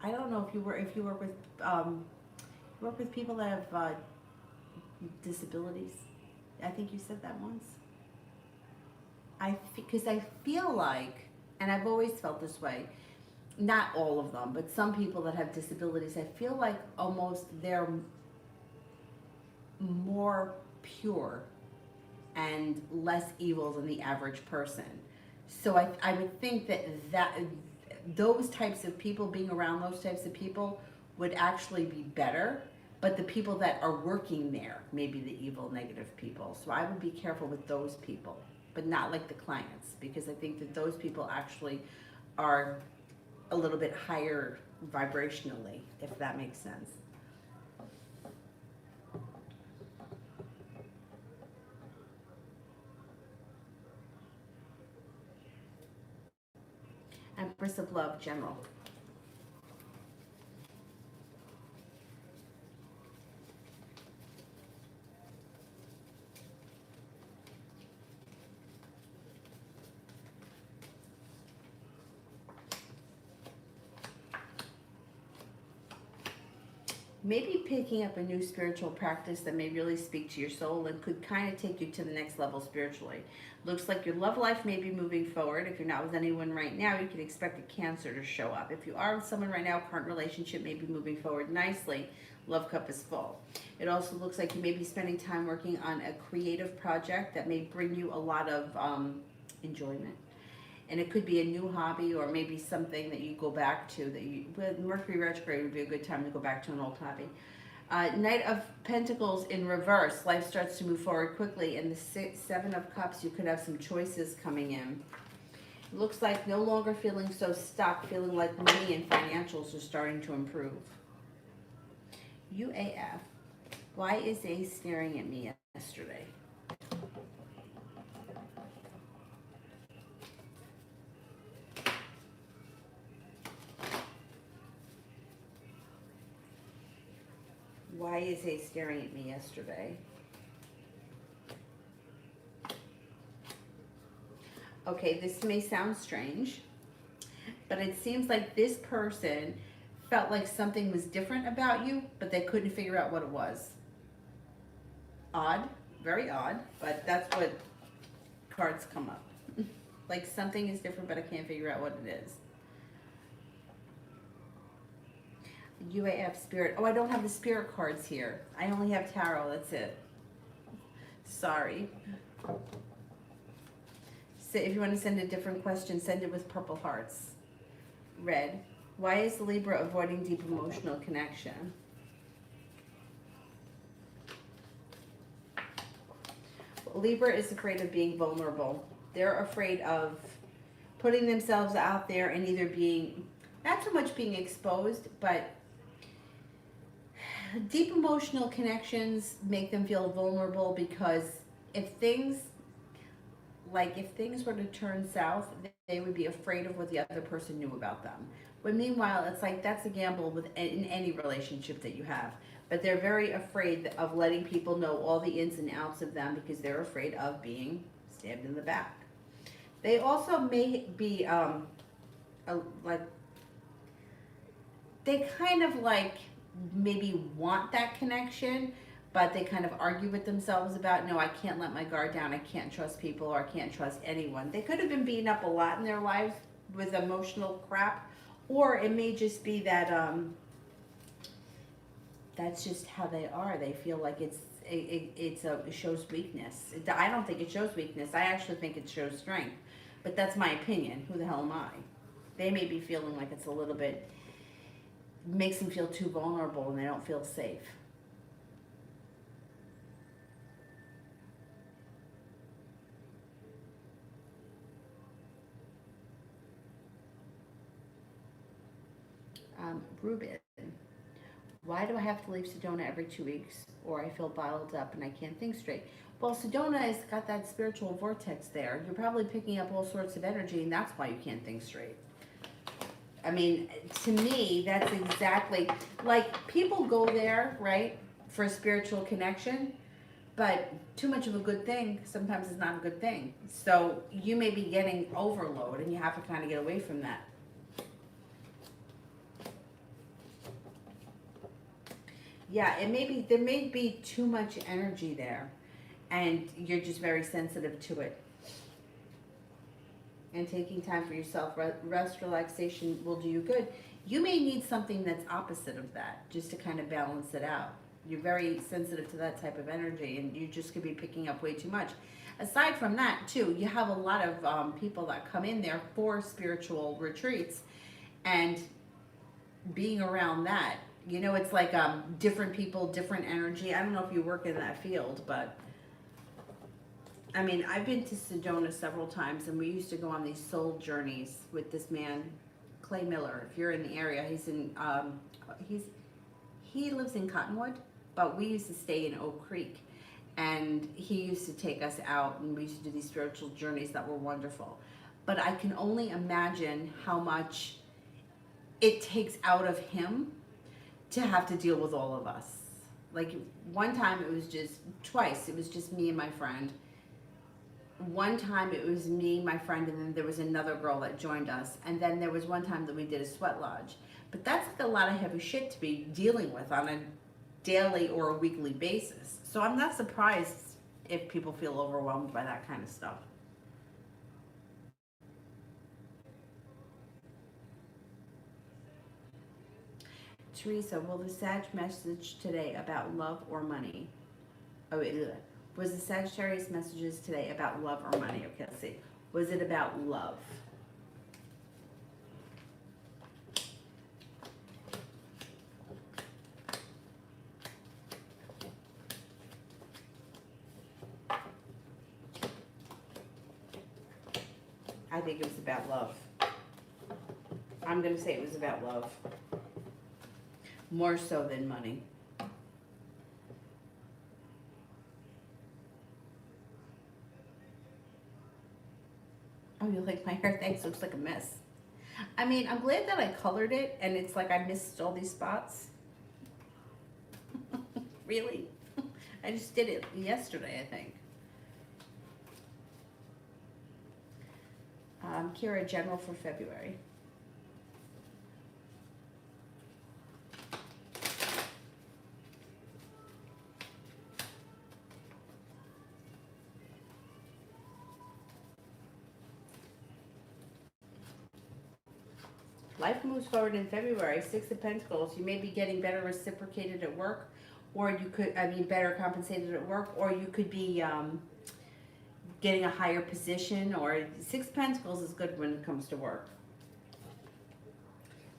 I don't know if you work with people that have disabilities. I think you said that once. Because I feel like, and I've always felt this way, not all of them, but some people that have disabilities, I feel like almost they're more pure and less evil than the average person. So I would think that those types of people, being around those types of people would actually be better. but the people that are working there may be the evil, negative people. So I would be careful with those people, but not like the clients, because I think that those people actually are a little bit higher vibrationally, if that makes sense. Empress of Love, General. Maybe picking up a new spiritual practice that may really speak to your soul and could kind of take you to the next level spiritually. Looks like your love life may be moving forward. If you're not with anyone right now, you can expect a Cancer to show up. If you are with someone right now, current relationship may be moving forward nicely. Love cup is full. It also looks like you may be spending time working on a creative project that may bring you a lot of enjoyment. And it could be a new hobby, or maybe something that you go back to that you, with Mercury retrograde would be a good time to go back to an old hobby. Knight of Pentacles in reverse. Life starts to move forward quickly. And the Seven of Cups, you could have some choices coming in. It looks like no longer feeling so stuck, feeling like money and financials are starting to improve. UAF. Why is A staring at me yesterday? Why is A staring at me yesterday? Okay, this may sound strange, but it seems like this person felt like something was different about you, but they couldn't figure out what it was. Odd, very odd, but that's what cards come up. Like something is different, but I can't figure out what it is. UAF Spirit. Oh, I don't have the Spirit cards here. I only have Tarot, that's it. Sorry. So if you want to send a different question, send it with purple hearts. Red. Why is Libra avoiding deep emotional connection? Libra is afraid of being vulnerable. They're afraid of putting themselves out there and either being, not so much being exposed, but deep emotional connections make them feel vulnerable, because if things were to turn south, they would be afraid of what the other person knew about them. But meanwhile, it's like that's a gamble in any relationship that you have. But they're very afraid of letting people know all the ins and outs of them, because they're afraid of being stabbed in the back. They also may be they kind of like maybe want that connection, but they kind of argue with themselves about, no, I can't let my guard down, I can't trust people, or I can't trust anyone. They could have been beaten up a lot in their lives with emotional crap, or it may just be that that's just how they are. They feel like it shows weakness. I don't think it shows weakness. I actually think it shows strength. But that's my opinion. Who the hell am I? They may be feeling like it's a little bit, makes them feel too vulnerable and they don't feel safe. Ruben. Why do I have to leave Sedona every 2 weeks, or I feel bottled up and I can't think straight? Well, Sedona has got that spiritual vortex there. You're probably picking up all sorts of energy, and that's why you can't think straight. I mean, to me, that's exactly, like, people go there, right, for a spiritual connection, but too much of a good thing sometimes is not a good thing. So you may be getting overload, and you have to kind of get away from that. Yeah, there may be too much energy there, and you're just very sensitive to it. And taking time for yourself, rest, relaxation will do you good. You may need something that's opposite of that, just to kind of balance it out. You're very sensitive to that type of energy, and you just could be picking up way too much. Aside from that, too, you have a lot of people that come in there for spiritual retreats, and being around that, You know, it's like different people, different energy. I don't know if you work in that field, but I mean, I've been to Sedona several times, and we used to go on these soul journeys with this man, Clay Miller. If you're in the area, he's he lives in Cottonwood, but we used to stay in Oak Creek, and he used to take us out, and we used to do these spiritual journeys that were wonderful. But I can only imagine how much it takes out of him to have to deal with all of us. Like one time it was just, twice it was just me and my friend. One time it was me, my friend, and then there was another girl that joined us. And then there was one time that we did a sweat lodge. But that's like a lot of heavy shit to be dealing with on a daily or a weekly basis. So I'm not surprised if people feel overwhelmed by that kind of stuff. Teresa, will the Sag message today about love or money? Oh, wait, ugh. Was the Sagittarius messages today about love or money? Okay, let's see. Was it about love? I think it was about love. I'm going to say it was about love. More so than money. Oh, you like my hair? Thanks. Looks like a mess. I mean, I'm glad that I colored it, and it's like I missed all these spots. Really? I just did it yesterday, I think. Kira, general for February. Life moves forward in February. Six of Pentacles. You may be getting better reciprocated at work, or you could, I mean, better compensated at work, or you could be getting a higher position, or Six of Pentacles is good when it comes to work.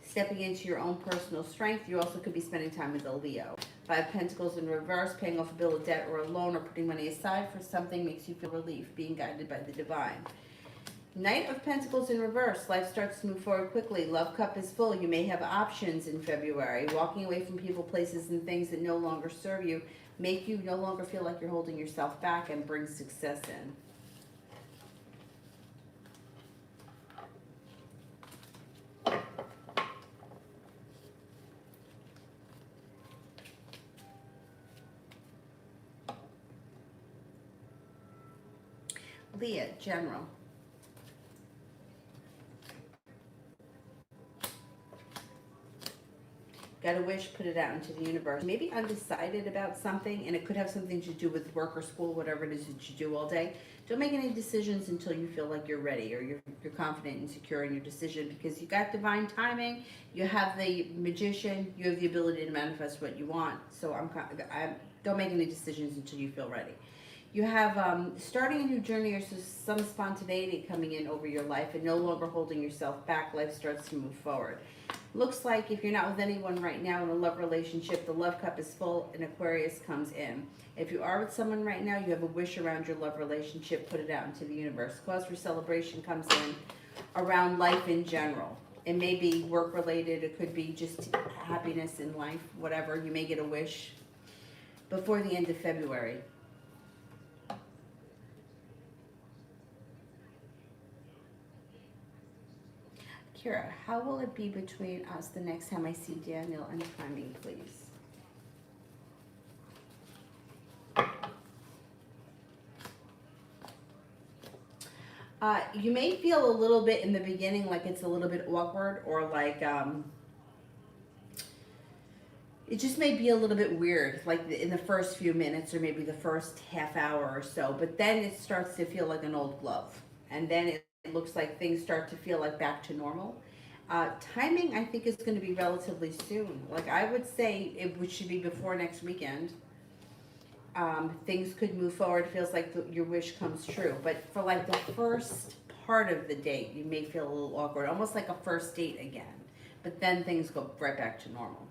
Stepping into your own personal strength. You also could be spending time with a Leo. Five of Pentacles in reverse. Paying off a bill of debt or a loan, or putting money aside for something makes you feel relief. Being guided by the divine. Knight of Pentacles in reverse. Life starts to move forward quickly. Love cup is full. You may have options in February. Walking away from people, places, and things that no longer serve you make you no longer feel like you're holding yourself back, and bring success in. Leah, general. Got a wish, put it out into the universe. Maybe undecided about something, and it could have something to do with work or school, whatever it is that you do all day. Don't make any decisions until you feel like you're ready, or you're confident and secure in your decision, because you got divine timing. You have the Magician. You have the ability to manifest what you want. So don't make any decisions until you feel ready. You have starting a new journey, or some spontaneity coming in over your life, and no longer holding yourself back. Life starts to move forward. Looks like if you're not with anyone right now in a love relationship, the love cup is full and Aquarius comes in. If you are with someone right now, you have a wish around your love relationship, put it out into the universe. Cause for celebration comes in around life in general. It may be work related, it could be just happiness in life, whatever. You may get a wish before the end of February. Kira, how will it be between us the next time I see Daniel, and timing, please? You may feel a little bit in the beginning like it's a little bit awkward, or like it just may be a little bit weird, like in the first few minutes, or maybe the first half hour or so, but then it starts to feel like an old glove, and then it looks like things start to feel like back to normal. Timing, I think, is going to be relatively soon. Like, I would say it should be before next weekend. Things could move forward. It feels like your wish comes true. But for like the first part of the date, you may feel a little awkward, almost like a first date again. But then things go right back to normal.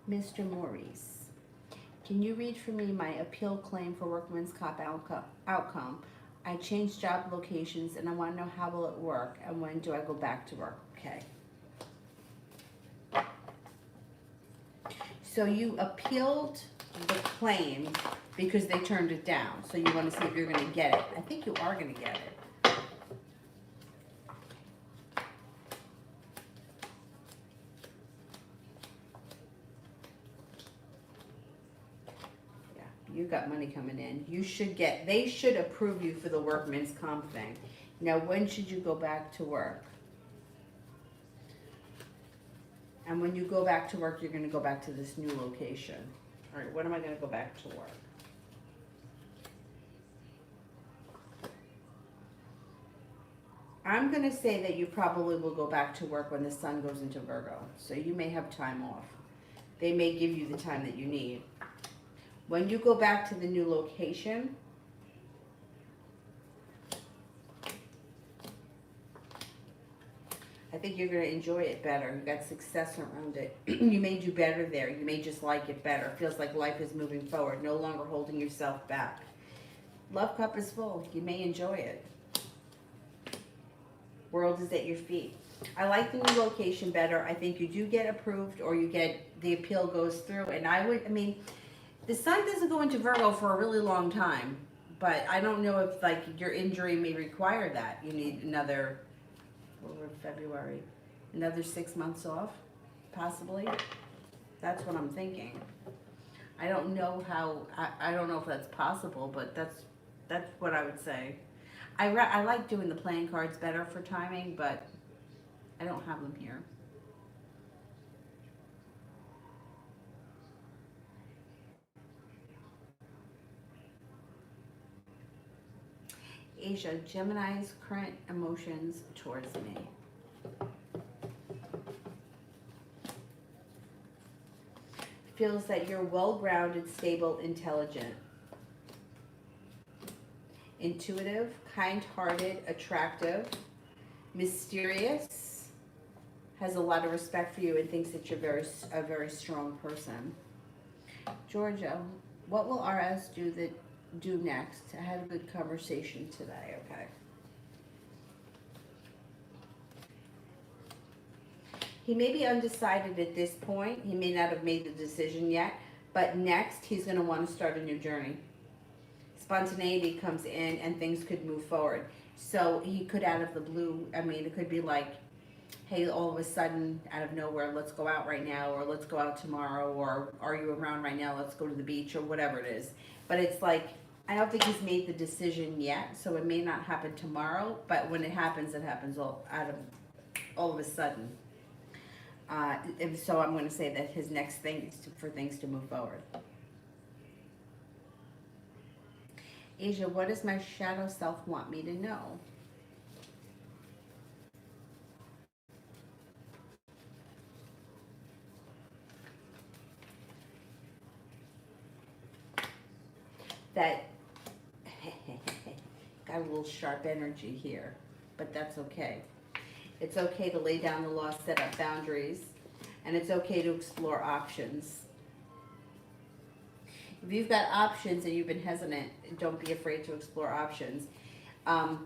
Mr. Maurice, can you read for me my appeal claim for workman's comp outcome? I changed job locations and I want to know how will it work and when do I go back to work? Okay. So you appealed the claim because they turned it down. So you want to see if you're going to get it. I think you are going to get it. Yeah, you got money coming in. You should get, they should approve you for the workman's comp thing. Now, when should you go back to work? And when you go back to work, you're going to go back to this new location. All right, when am I going to go back to work? I'm going to say that you probably will go back to work when the sun goes into Virgo. So you may have time off. They may give you the time that you need. When you go back to the new location, I think you're going to enjoy it better. You got success around it. You may do better there. You may just like it better. It feels like life is moving forward, no longer holding yourself back. Love cup is full. You may enjoy it. World is at your feet. I like the new location better. I think you do get approved or you get, the appeal goes through. And I mean, the sun doesn't go into Virgo for a really long time. But I don't know if like your injury may require that. You need another... over February, another 6 months off, possibly. That's what I'm thinking. I don't know how. I don't know if that's possible, but that's what I would say. I like doing the playing cards better for timing, but I don't have them here. Asia, Gemini's current emotions towards me. Feels that you're well-grounded, stable, intelligent, intuitive, kind-hearted, attractive, mysterious, has a lot of respect for you and thinks that you're a very strong person. Georgia, what will RS do next? I had a good conversation today, okay. He may be undecided at this point. He may not have made the decision yet, but next he's going to want to start a new journey. Spontaneity comes in and things could move forward. So he could out of the blue, I mean, it could be like, hey, all of a sudden, out of nowhere, let's go out right now, or let's go out tomorrow, or are you around right now, let's go to the beach, or whatever it is. But it's like, I don't think he's made the decision yet, so it may not happen tomorrow, but when it happens all of a sudden. So I'm going to say that his next thing is for things to move forward. Asia, what does my shadow self want me to know? That got a little sharp energy here, but that's okay. It's okay to lay down the law, set up boundaries, and it's okay to explore options. If you've got options and you've been hesitant, don't be afraid to explore options.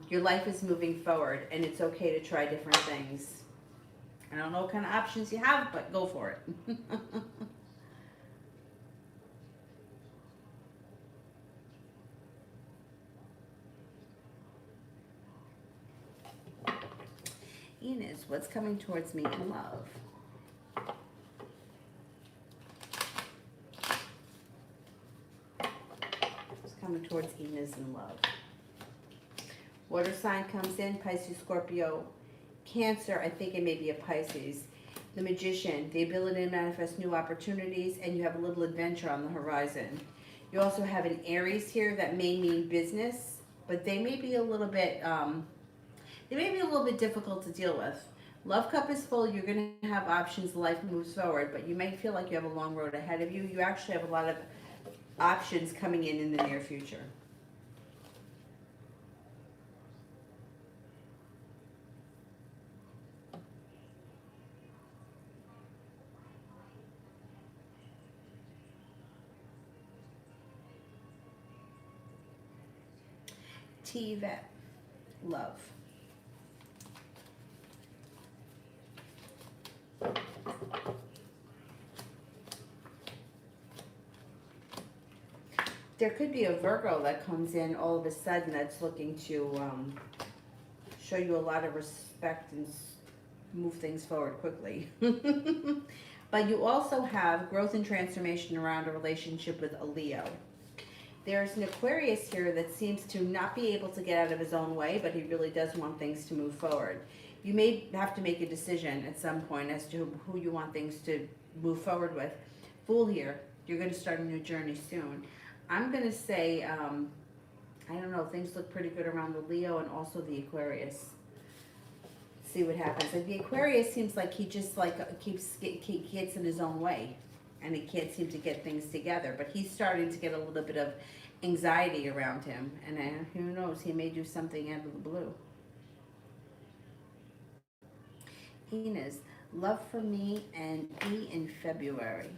Your life is moving forward, and it's okay to try different things. I don't know what kind of options you have, but go for it. Enos, what's coming towards me in love? What's coming towards Enos in love? Water sign comes in, Pisces, Scorpio, Cancer, I think it may be a Pisces. The Magician, the ability to manifest new opportunities, and you have a little adventure on the horizon. You also have an Aries here that may mean business, but they may be a little bit, they may be a little bit difficult to deal with. Love cup is full. You're going to have options. Life moves forward, but you may feel like you have a long road ahead of you. You actually have a lot of options coming in the near future. T. Yvette, love. There could be a Virgo that comes in all of a sudden that's looking to show you a lot of respect and move things forward quickly. But you also have growth and transformation around a relationship with a Leo. There's an Aquarius here that seems to not be able to get out of his own way, but he really does want things to move forward. You may have to make a decision at some point as to who you want things to move forward with. Fool here, you're going to start a new journey soon. I'm going to say, I don't know, things look pretty good around the Leo and also the Aquarius. See what happens. Like the Aquarius seems like he just he gets in his own way and he can't seem to get things together, but he's starting to get a little bit of anxiety around him, and who knows, he may do something out of the blue. Enos, love for me and E in February.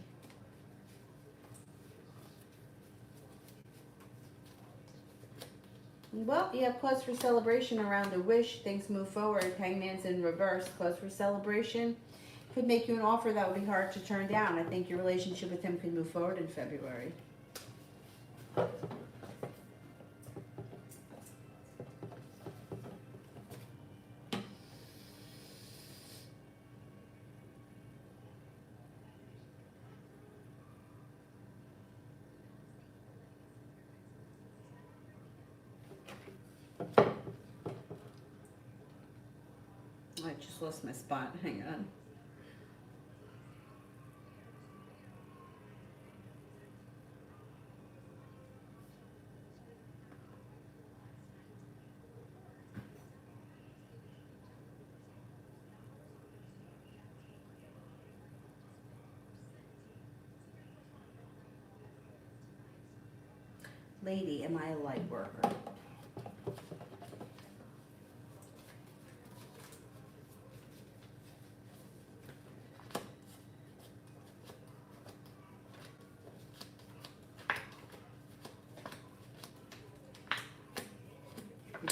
Well, you have cause for celebration around the wish. Things move forward. Hangman's in reverse. Cause for celebration. Could make you an offer that would be hard to turn down. I think your relationship with him could move forward in February. I just lost my spot. Hang on. Lady, am I a light worker?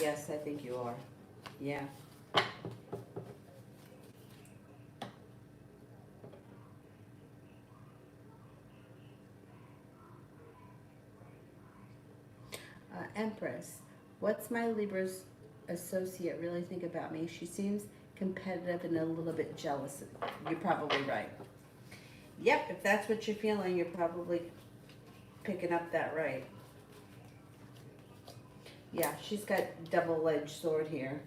Yes, I think you are. Yeah. Empress, what's my Libra's associate really think about me? She seems competitive and a little bit jealous. You're probably right. Yep, if that's what you're feeling, you're probably picking up that right. Yeah, she's got double-edged sword here.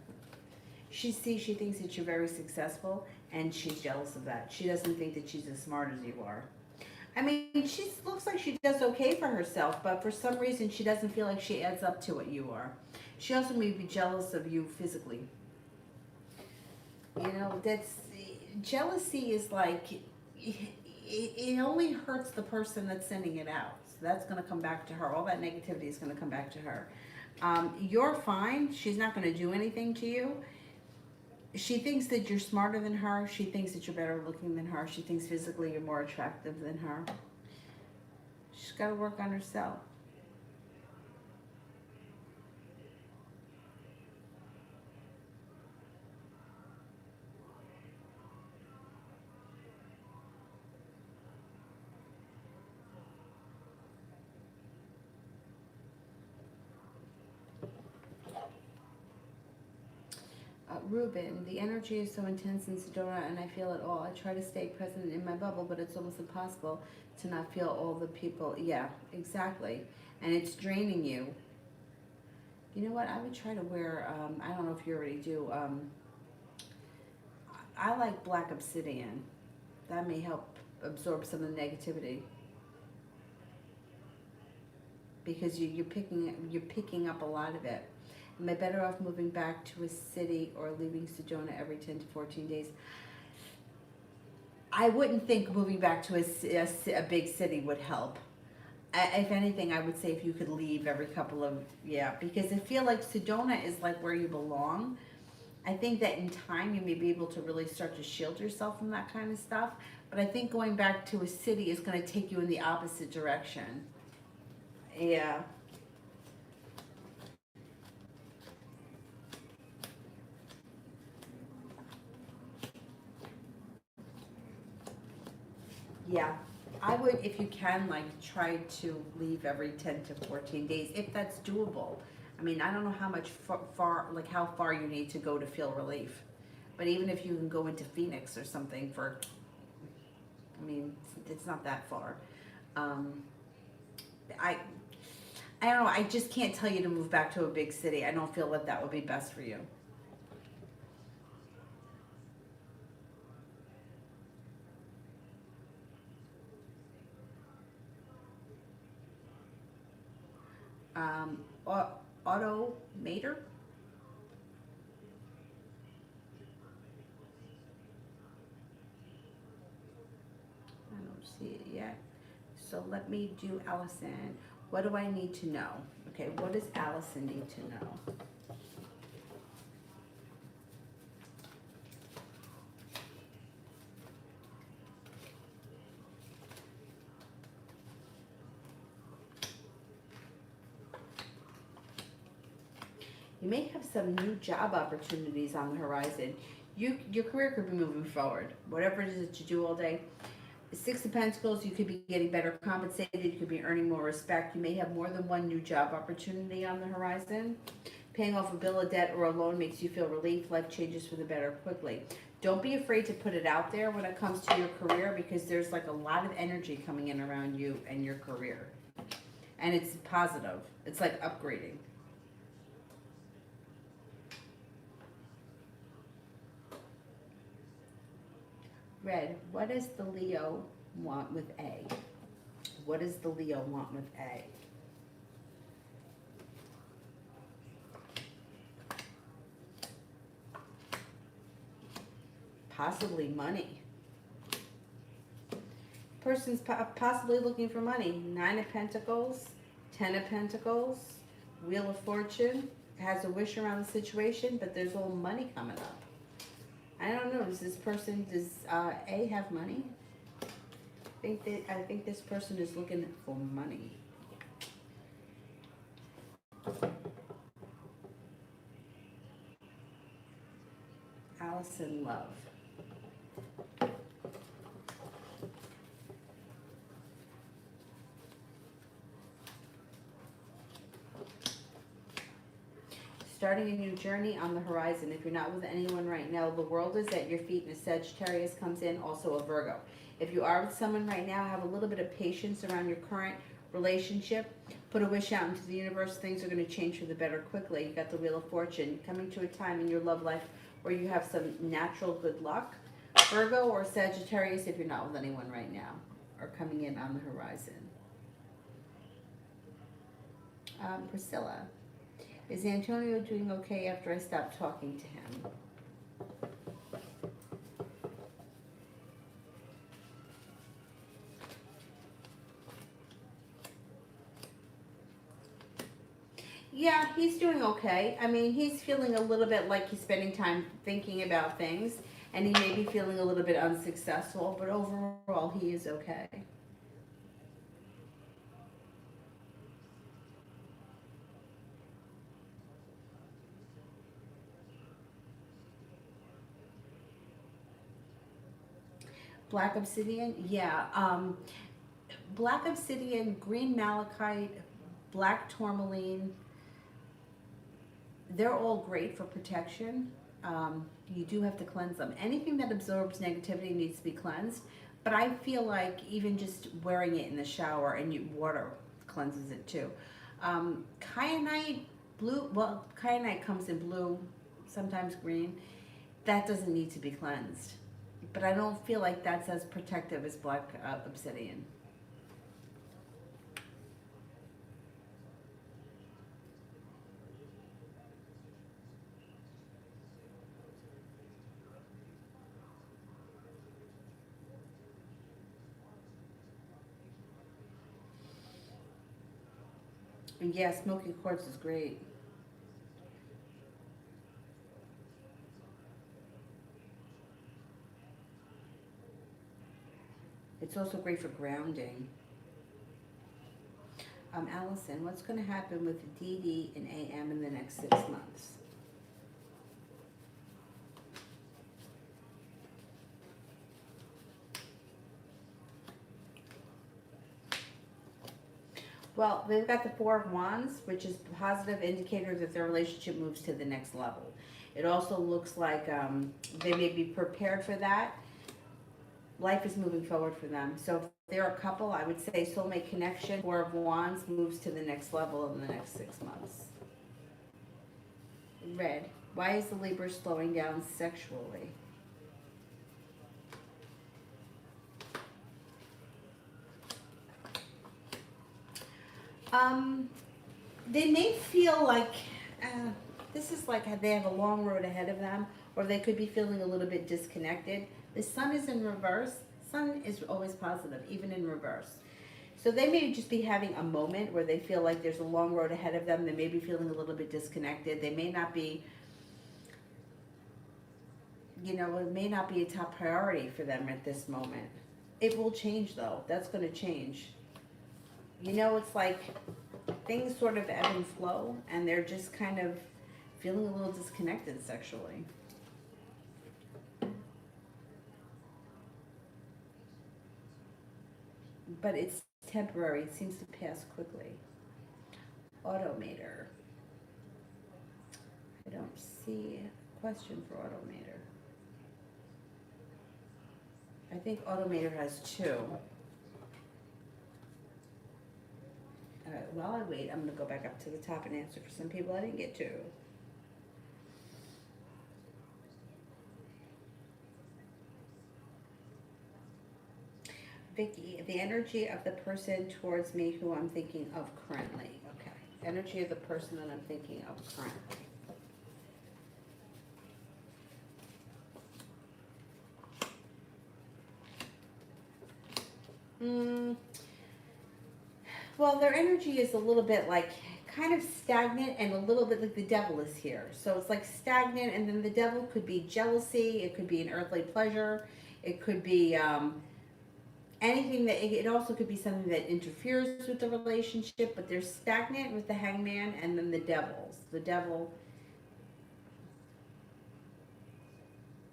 She thinks that you're very successful, and she's jealous of that. She doesn't think that she's as smart as you are. I mean, she looks like she does okay for herself, but for some reason she doesn't feel like she adds up to what you are. She also may be jealous of you physically. You know, jealousy is like, it only hurts the person that's sending it out. So that's going to come back to her. All that negativity is going to come back to her. You're fine. She's not going to do anything to you. She thinks that you're smarter than her. She thinks that you're better looking than her. She thinks physically you're more attractive than her. She's got to work on herself. Ruben, the energy is so intense in Sedona and I feel it all. I try to stay present in my bubble, but it's almost impossible to not feel all the people. Yeah, exactly. And it's draining you. You know what? I would try to wear, I don't know if you already do, I like black obsidian. That may help absorb some of the negativity. Because you're picking up a lot of it. Am I better off moving back to a city or leaving Sedona every 10 to 14 days? I wouldn't think moving back to a big city would help. If anything, I would say if you could leave every couple of, because I feel like Sedona is like where you belong. I think that in time you may be able to really start to shield yourself from that kind of stuff. But I think going back to a city is going to take you in the opposite direction. Yeah. Yeah, I would, if you can, like, try to leave every 10 to 14 days, if that's doable. I mean, I don't know how much like, how far you need to go to feel relief. But even if you can go into Phoenix or something for, I mean, it's not that far. Um, I, I don't know, I just can't tell you to move back to a big city. I don't feel that that would be best for you. Automator? I don't see it yet. So let me do Allison. What do I need to know? Okay, what does Allison need to know? You may have some new job opportunities on the horizon. Your career could be moving forward. Whatever it is that you do all day. Six of Pentacles, you could be getting better compensated. You could be earning more respect. You may have more than one new job opportunity on the horizon. Paying off a bill, a debt, or a loan makes you feel relief. Life changes for the better quickly. Don't be afraid to put it out there when it comes to your career, because there's like a lot of energy coming in around you and your career. And it's positive. It's like upgrading. Red, what does the Leo want with A? What does the Leo want with A? Possibly money. Person's possibly looking for money. Nine of Pentacles, Ten of Pentacles, Wheel of Fortune. Has a wish around the situation, but there's all money coming up. I don't know. Does A have money? I think this person is looking for money. Allison, love. Starting a new journey on the horizon. If you're not with anyone right now, the world is at your feet, and a Sagittarius comes in, also a Virgo. If you are with someone right now, have a little bit of patience around your current relationship. Put a wish out into the universe. Things are going to change for the better quickly. You got the Wheel of Fortune coming to a time in your love life where you have some natural good luck. Virgo or Sagittarius, if you're not with anyone right now, are coming in on the horizon. Priscilla. Is Antonio doing okay after I stopped talking to him? Yeah, he's doing okay. I mean, he's feeling a little bit like he's spending time thinking about things, and he may be feeling a little bit unsuccessful, but overall, he is okay. Black obsidian, yeah. Black obsidian, green malachite, black tourmaline, they're all great for protection. You do have to cleanse them. Anything that absorbs negativity needs to be cleansed, but I feel like even just wearing it in the shower and water cleanses it too. Kyanite, blue, well, kyanite comes in blue, sometimes green. That doesn't need to be cleansed. But I don't feel like that's as protective as black obsidian. And yeah, smoky quartz is great. It's also great for grounding. Allison, what's going to happen with DD and AM in the next 6 months? Well, they've got the Four of Wands, which is a positive indicator that their relationship moves to the next level. It also looks like they may be prepared for that. Life is moving forward for them. So if they're a couple, I would say soulmate connection, Four of Wands moves to the next level in the next 6 months. Red. Why is the Libra slowing down sexually? They may feel like this is like they have a long road ahead of them, or they could be feeling a little bit disconnected. The sun is in reverse. Sun is always positive, even in reverse. So they may just be having a moment where they feel like there's a long road ahead of them. They may be feeling a little bit disconnected. They may not be, it may not be a top priority for them at this moment. It will change though. That's going to change. It's like things sort of ebb and flow, and they're just kind of feeling a little disconnected sexually. But it's temporary. It seems to pass quickly. Automator. I don't see a question for Automator. I think Automator has 2. All right, while I wait, I'm going to go back up to the top and answer for some people I didn't get to. Vicky, the energy of the person towards me who I'm thinking of currently. Okay, energy of the person that I'm thinking of currently. Well, their energy is a little bit like kind of stagnant and a little bit like the devil is here. So it's like stagnant, and then the devil could be jealousy. It could be an earthly pleasure. It could be anything that, it also could be something that interferes with the relationship, but they're stagnant with the Hangman and then the devils. The devil,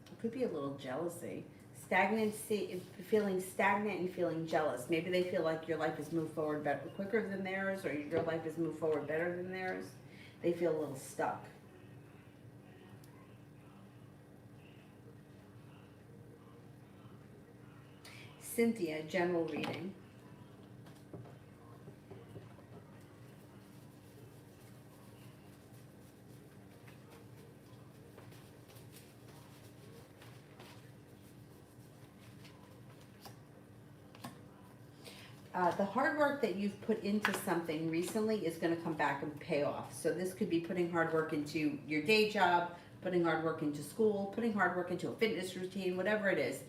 it could be a little jealousy. Stagnancy, feeling stagnant and feeling jealous. Maybe they feel like your life has moved forward better, quicker than theirs, or your life has moved forward better than theirs. They feel a little stuck. Cynthia, general reading. The hard work that you've put into something recently is going to come back and pay off. So this could be putting hard work into your day job, putting hard work into school, putting hard work into a fitness routine, whatever it is.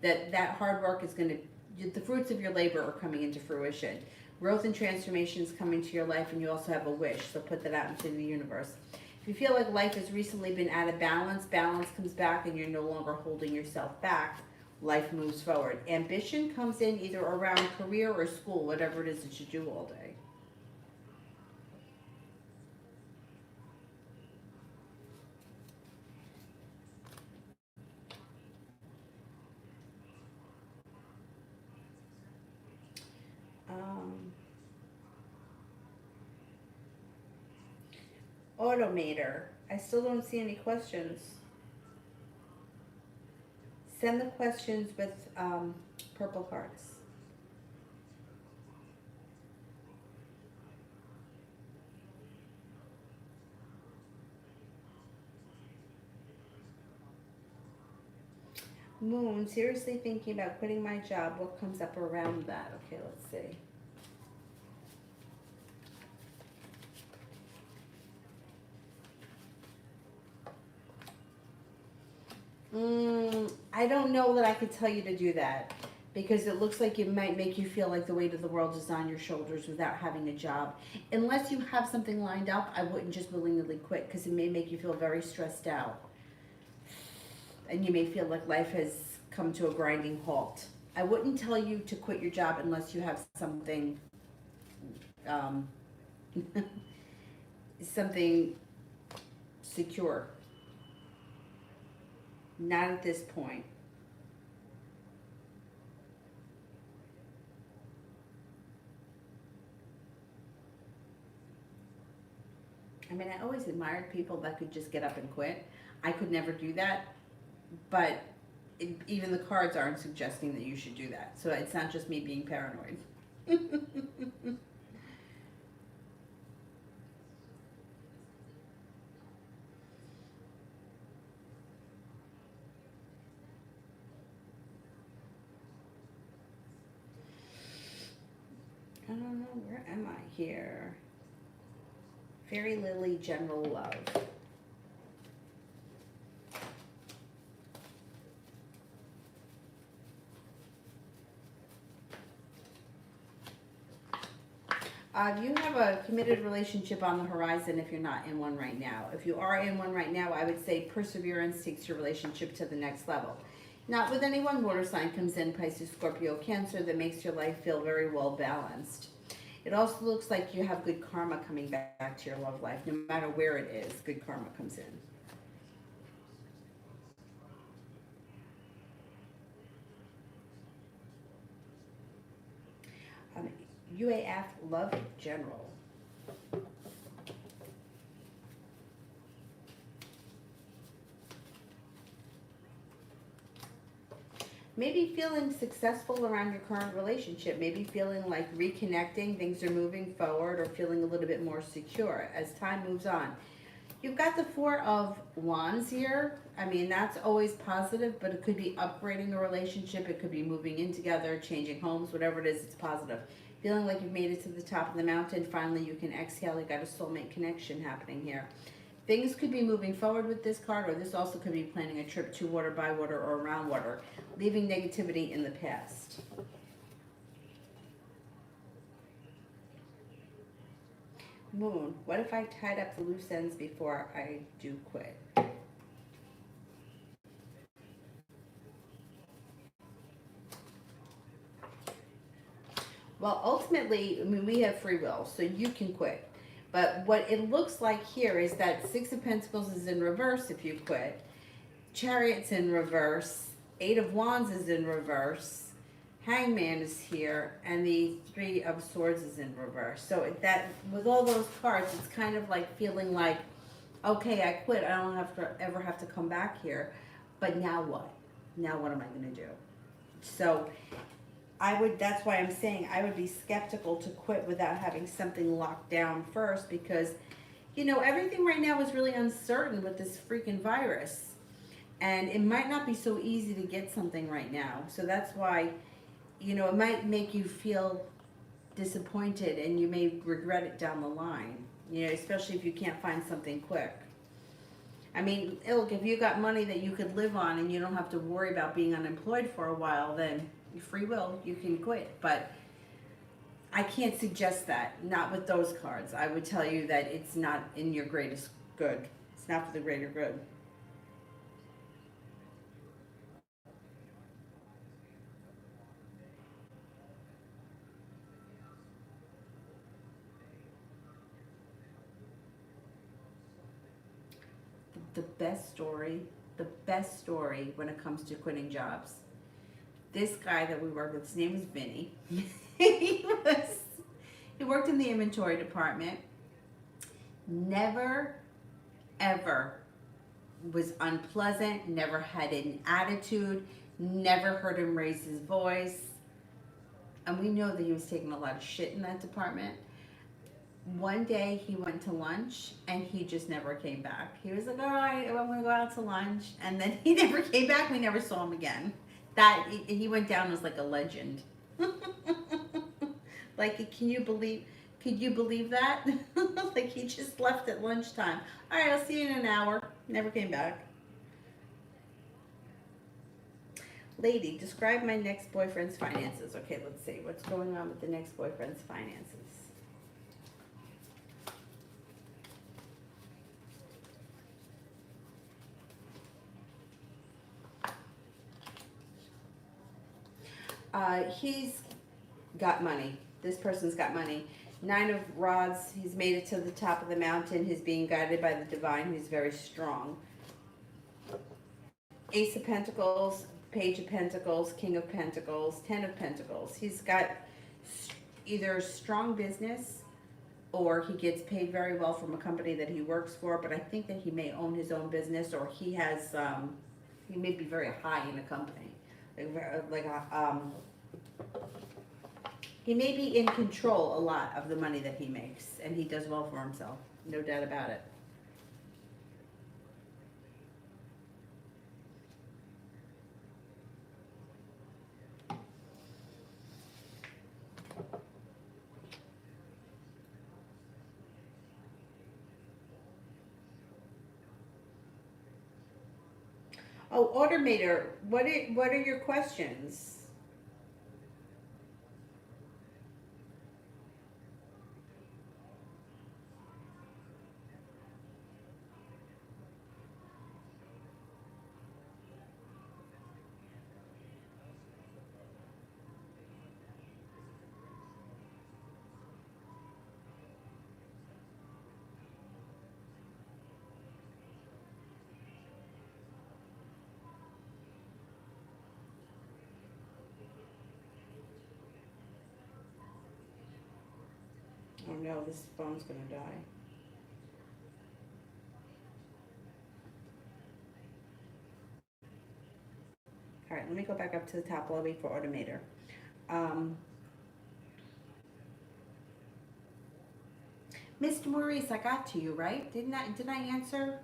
That hard work is going to, the fruits of your labor are coming into fruition. Growth and transformation is coming to your life, and you also have a wish. So put that out into the universe. If you feel like life has recently been out of balance, balance comes back and you're no longer holding yourself back. Life moves forward. Ambition comes in either around career or school, whatever it is that you do all day. Automator. I still don't see any questions. Send the questions with purple hearts. Moon, seriously thinking about quitting my job. What comes up around that? Okay, let's see. I don't know that I could tell you to do that, because it looks like it might make you feel like the weight of the world is on your shoulders without having a job. Unless you have something lined up, I wouldn't just willingly quit, because it may make you feel very stressed out. And you may feel like life has come to a grinding halt. I wouldn't tell you to quit your job unless you have something, something secure. Not at this point. I mean, I always admired people that could just get up and quit. I could never do that, but even the cards aren't suggesting that you should do that. So it's not just me being paranoid. I don't know, where am I here? Fairy Lily General Love. You have a committed relationship on the horizon if you're not in one right now. If you are in one right now, I would say perseverance takes your relationship to the next level. Not with any one water sign comes in, Pisces, Scorpio, Cancer, that makes your life feel very well balanced. It also looks like you have good karma coming back to your love life. No matter where it is, good karma comes in. UAF Love General. Maybe feeling successful around your current relationship, maybe feeling like reconnecting, things are moving forward, or feeling a little bit more secure as time moves on. You've got the Four of Wands here. I mean, that's always positive, but it could be upgrading a relationship, it could be moving in together, changing homes, whatever it is, it's positive. Feeling like you've made it to the top of the mountain, finally you can exhale, you got a soulmate connection happening here. Things could be moving forward with this card, or this also could be planning a trip to water, by water, or around water, leaving negativity in the past. Moon, what if I tied up the loose ends before I do quit? Well, ultimately, I mean, we have free will, so you can quit. But what it looks like here is that Six of Pentacles is in reverse if you quit. Chariot's in reverse. Eight of Wands is in reverse. Hangman is here. And the Three of Swords is in reverse. So that, with all those cards, it's kind of like feeling like, okay, I quit. I don't ever have to come back here. But now what? Now what am I going to do? So that's why I'm saying I would be skeptical to quit without having something locked down first, because, everything right now is really uncertain with this freaking virus. And it might not be so easy to get something right now. So that's why, it might make you feel disappointed and you may regret it down the line, especially if you can't find something quick. I mean, look, if you got money that you could live on and you don't have to worry about being unemployed for a while, then free will, you can quit. But I can't suggest that, not with those cards. I would tell you that it's not in your greatest good. It's not for the greater good. The best story when it comes to quitting jobs. This guy that we work with, his name is Vinny. he worked in the inventory department. Never, ever was unpleasant, never had an attitude, never heard him raise his voice. And we know that he was taking a lot of shit in that department. One day he went to lunch and he just never came back. He was like, all right, I'm going to go out to lunch. And then he never came back. We never saw him again. He went down as like a legend. Like, could you believe that? Like, he just left at lunchtime. All right, I'll see you in an hour. Never came back. Lady, describe my next boyfriend's finances. Okay, let's see. What's going on with the next boyfriend's finances? He's got money. This person's got money. Nine of Rods, he's made it to the top of the mountain. He's being guided by the divine. He's very strong. Ace of Pentacles, Page of Pentacles, King of Pentacles, Ten of Pentacles. He's got either strong business or he gets paid very well from a company that he works for, but I think that he may own his own business, or he has, he may be very high in a company. He may be in control a lot of the money that he makes, and he does well for himself, no doubt about it. Oh, Automator, what are your questions? Oh no, this phone's gonna die. All right, let me go back up to the top lobby for Automator. Um, Mr. Maurice, I got to you, right? Didn't I answer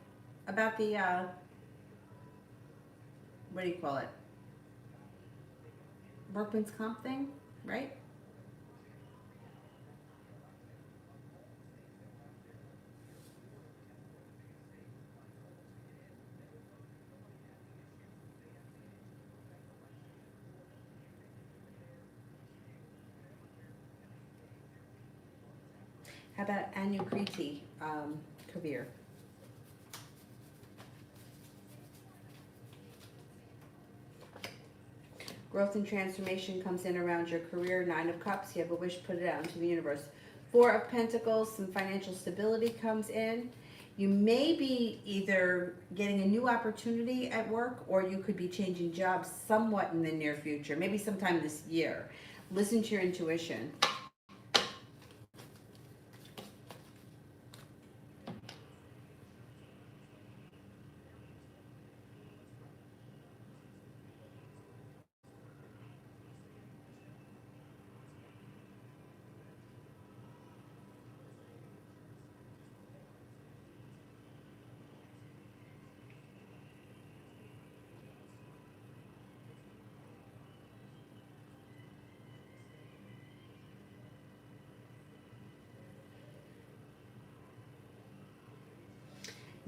about the, what do you call it? Workman's comp thing, right? How about Anukriti, career? Growth and transformation comes in around your career. 9 of Cups, you have a wish, put it out into the universe. 4 of Pentacles, some financial stability comes in. You may be either getting a new opportunity at work, or you could be changing jobs somewhat in the near future, maybe sometime this year. Listen to your intuition.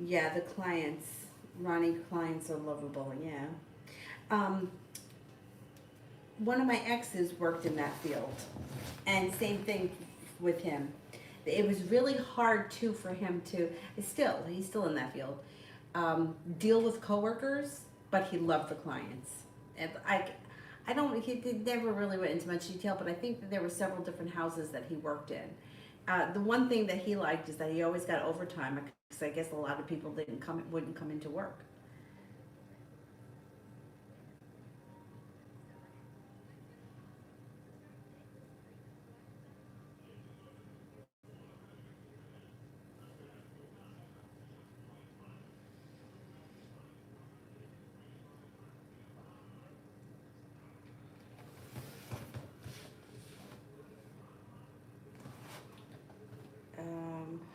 Yeah, the clients, Ronnie clients are lovable, yeah. Um, one of my exes worked in that field, and same thing with him. It was really hard too for him to, he's still in that field, deal with coworkers, but he loved the clients. And I don't, he did, never really went into much detail, but I think that there were several different houses that he worked in. The one thing that he liked is that he always got overtime, because I guess a lot of people wouldn't come into work.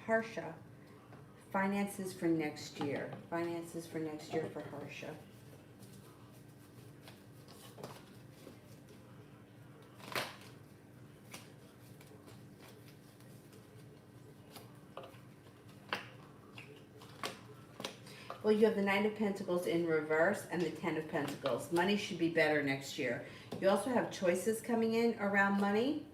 Harsha, finances for next year. Finances for next year for Harsha. Well, you have the 9 of Pentacles in reverse and the 10 of Pentacles. Money should be better next year. You also have choices coming in around money.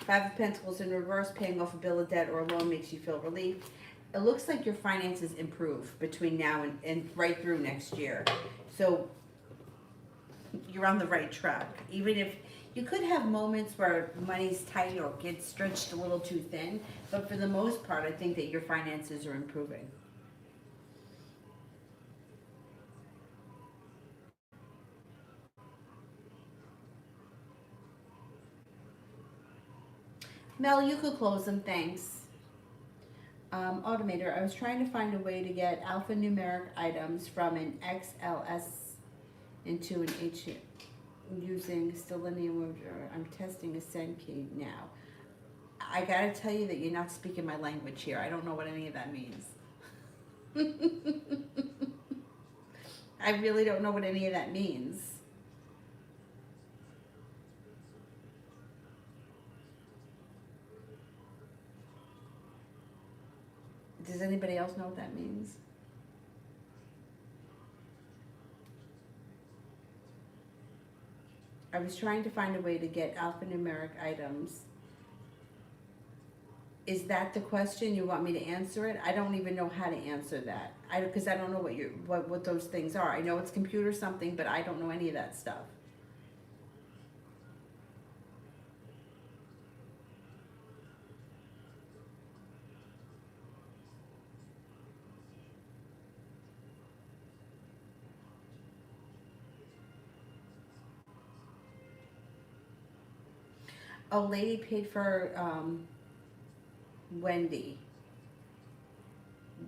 5 of Pentacles in reverse, paying off a bill of debt or a loan makes you feel relief. It looks like your finances improve between now and right through next year. So you're on the right track. Even if you could have moments where money's tight or gets stretched a little too thin, but for the most part, I think that your finances are improving. Mel, you could close them, thanks. Automator, I was trying to find a way to get alphanumeric items from an XLS into an H using Selenium. I'm testing a send key now. I gotta tell you that you're not speaking my language here. I don't know what any of that means. I really don't know what any of that means. Does anybody else know what that means? I was trying to find a way to get alphanumeric items. Is that the question? You want me to answer it? I don't even know how to answer that. Because I don't know what those things are. I know it's computer something, but I don't know any of that stuff. A lady paid for Wendy.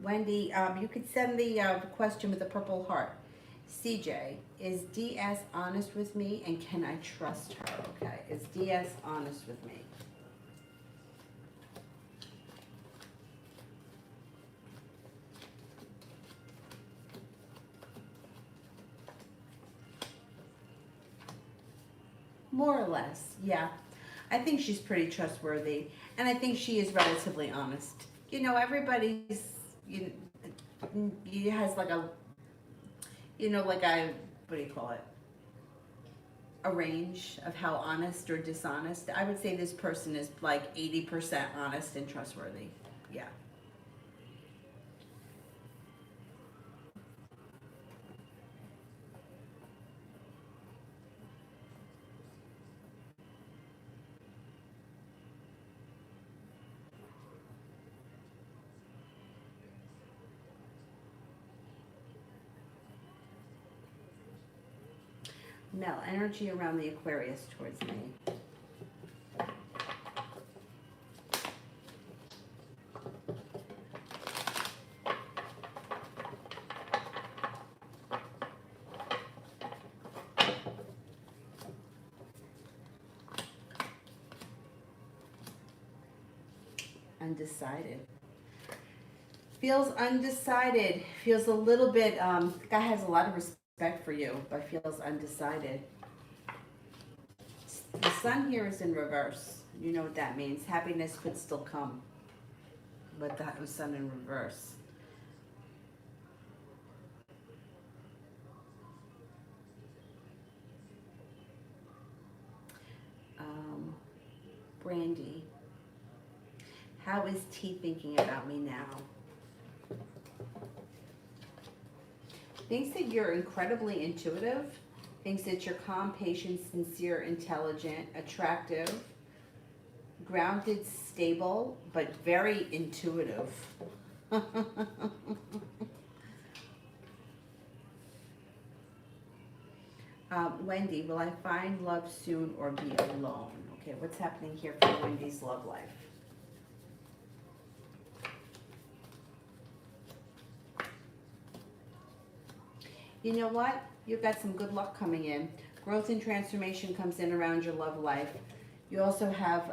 Wendy, you could send the question with a purple heart. CJ, is DS honest with me and can I trust her? Okay, is DS honest with me? More or less, yeah. I think she's pretty trustworthy, and I think she is relatively honest. You know, everybody's, you, has like a, like a, what do you call it? A range of how honest or dishonest. I would say this person is like 80% honest and trustworthy. Yeah. Mel, energy around the Aquarius towards me. Undecided. Feels undecided. Feels a little bit, guy has a lot of respect for you, but feels undecided. The sun here is in reverse. You know what that means. Happiness could still come, but the sun in reverse. Brandy, how is T thinking about me now? Thinks that you're incredibly intuitive. Thinks that you're calm, patient, sincere, intelligent, attractive, grounded, stable, but very intuitive. Wendy, will I find love soon or be alone? Okay, what's happening here for Wendy's love life? You know what? You've got some good luck coming in. Growth and transformation comes in around your love life. You also have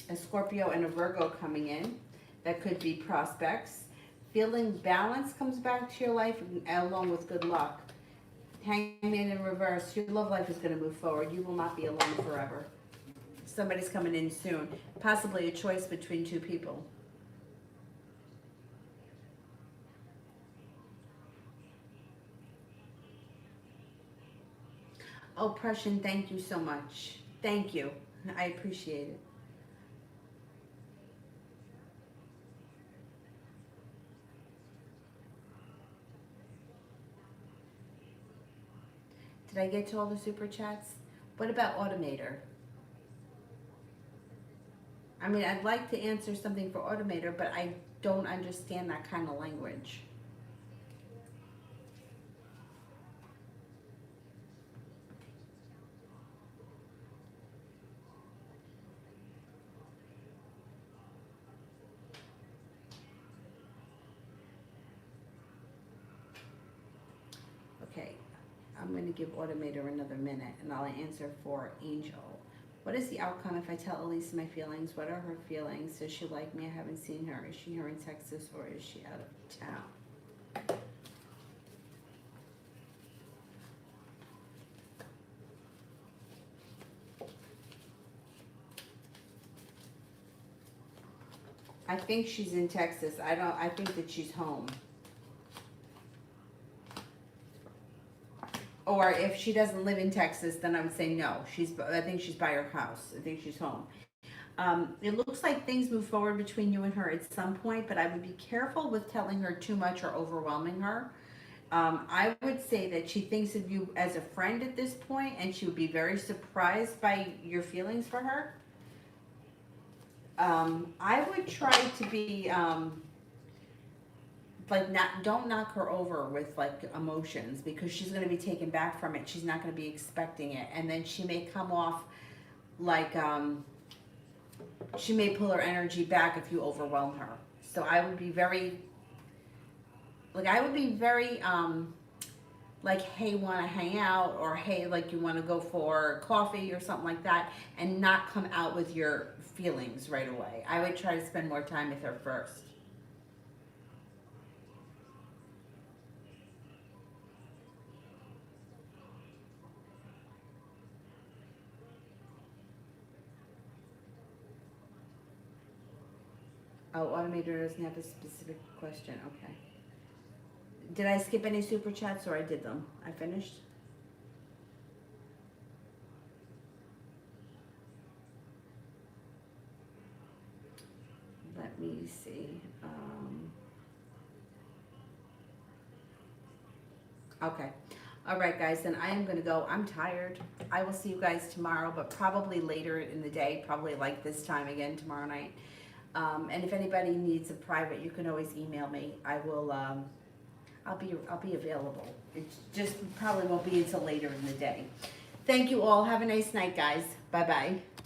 a Scorpio and a Virgo coming in. That could be prospects. Feeling balance comes back to your life along with good luck. Hangman in reverse. Your love life is going to move forward. You will not be alone forever. Somebody's coming in soon. Possibly a choice between two people. Oh, Prussian, thank you so much. Thank you. I appreciate it. Did I get to all the super chats? What about Automator? I mean, I'd like to answer something for Automator, but I don't understand that kind of language. I'm gonna give Automator another minute and I'll answer for Angel. What is the outcome if I tell Elise my feelings? What are her feelings? Does she like me? I haven't seen her. Is she here in Texas or is she out of town? I think she's in Texas. I think that she's home. Or if she doesn't live in Texas, then I would say no. I think she's by her house. I think she's home. It looks like things move forward between you and her at some point, but I would be careful with telling her too much or overwhelming her. I would say that she thinks of you as a friend at this point, and she would be very surprised by your feelings for her. I would try to be don't knock her over with like emotions, because she's going to be taken back from it. She's not going to be expecting it, and then she may come off like she may pull her energy back if you overwhelm her. So I would be very like, hey, want to hang out, or hey, like, you want to go for coffee or something like that, and not come out with your feelings right away. I would try to spend more time with her first. Oh, Automator doesn't have a specific question. Okay. Did I skip any super chats, or I did them? I finished? Let me see. Okay. All right, guys, then I am going to go. I'm tired. I will see you guys tomorrow, but probably later in the day, probably like this time again tomorrow night. And if anybody needs a private, you can always email me. I will. I'll be available. It just probably won't be until later in the day. Thank you all. Have a nice night, guys. Bye bye.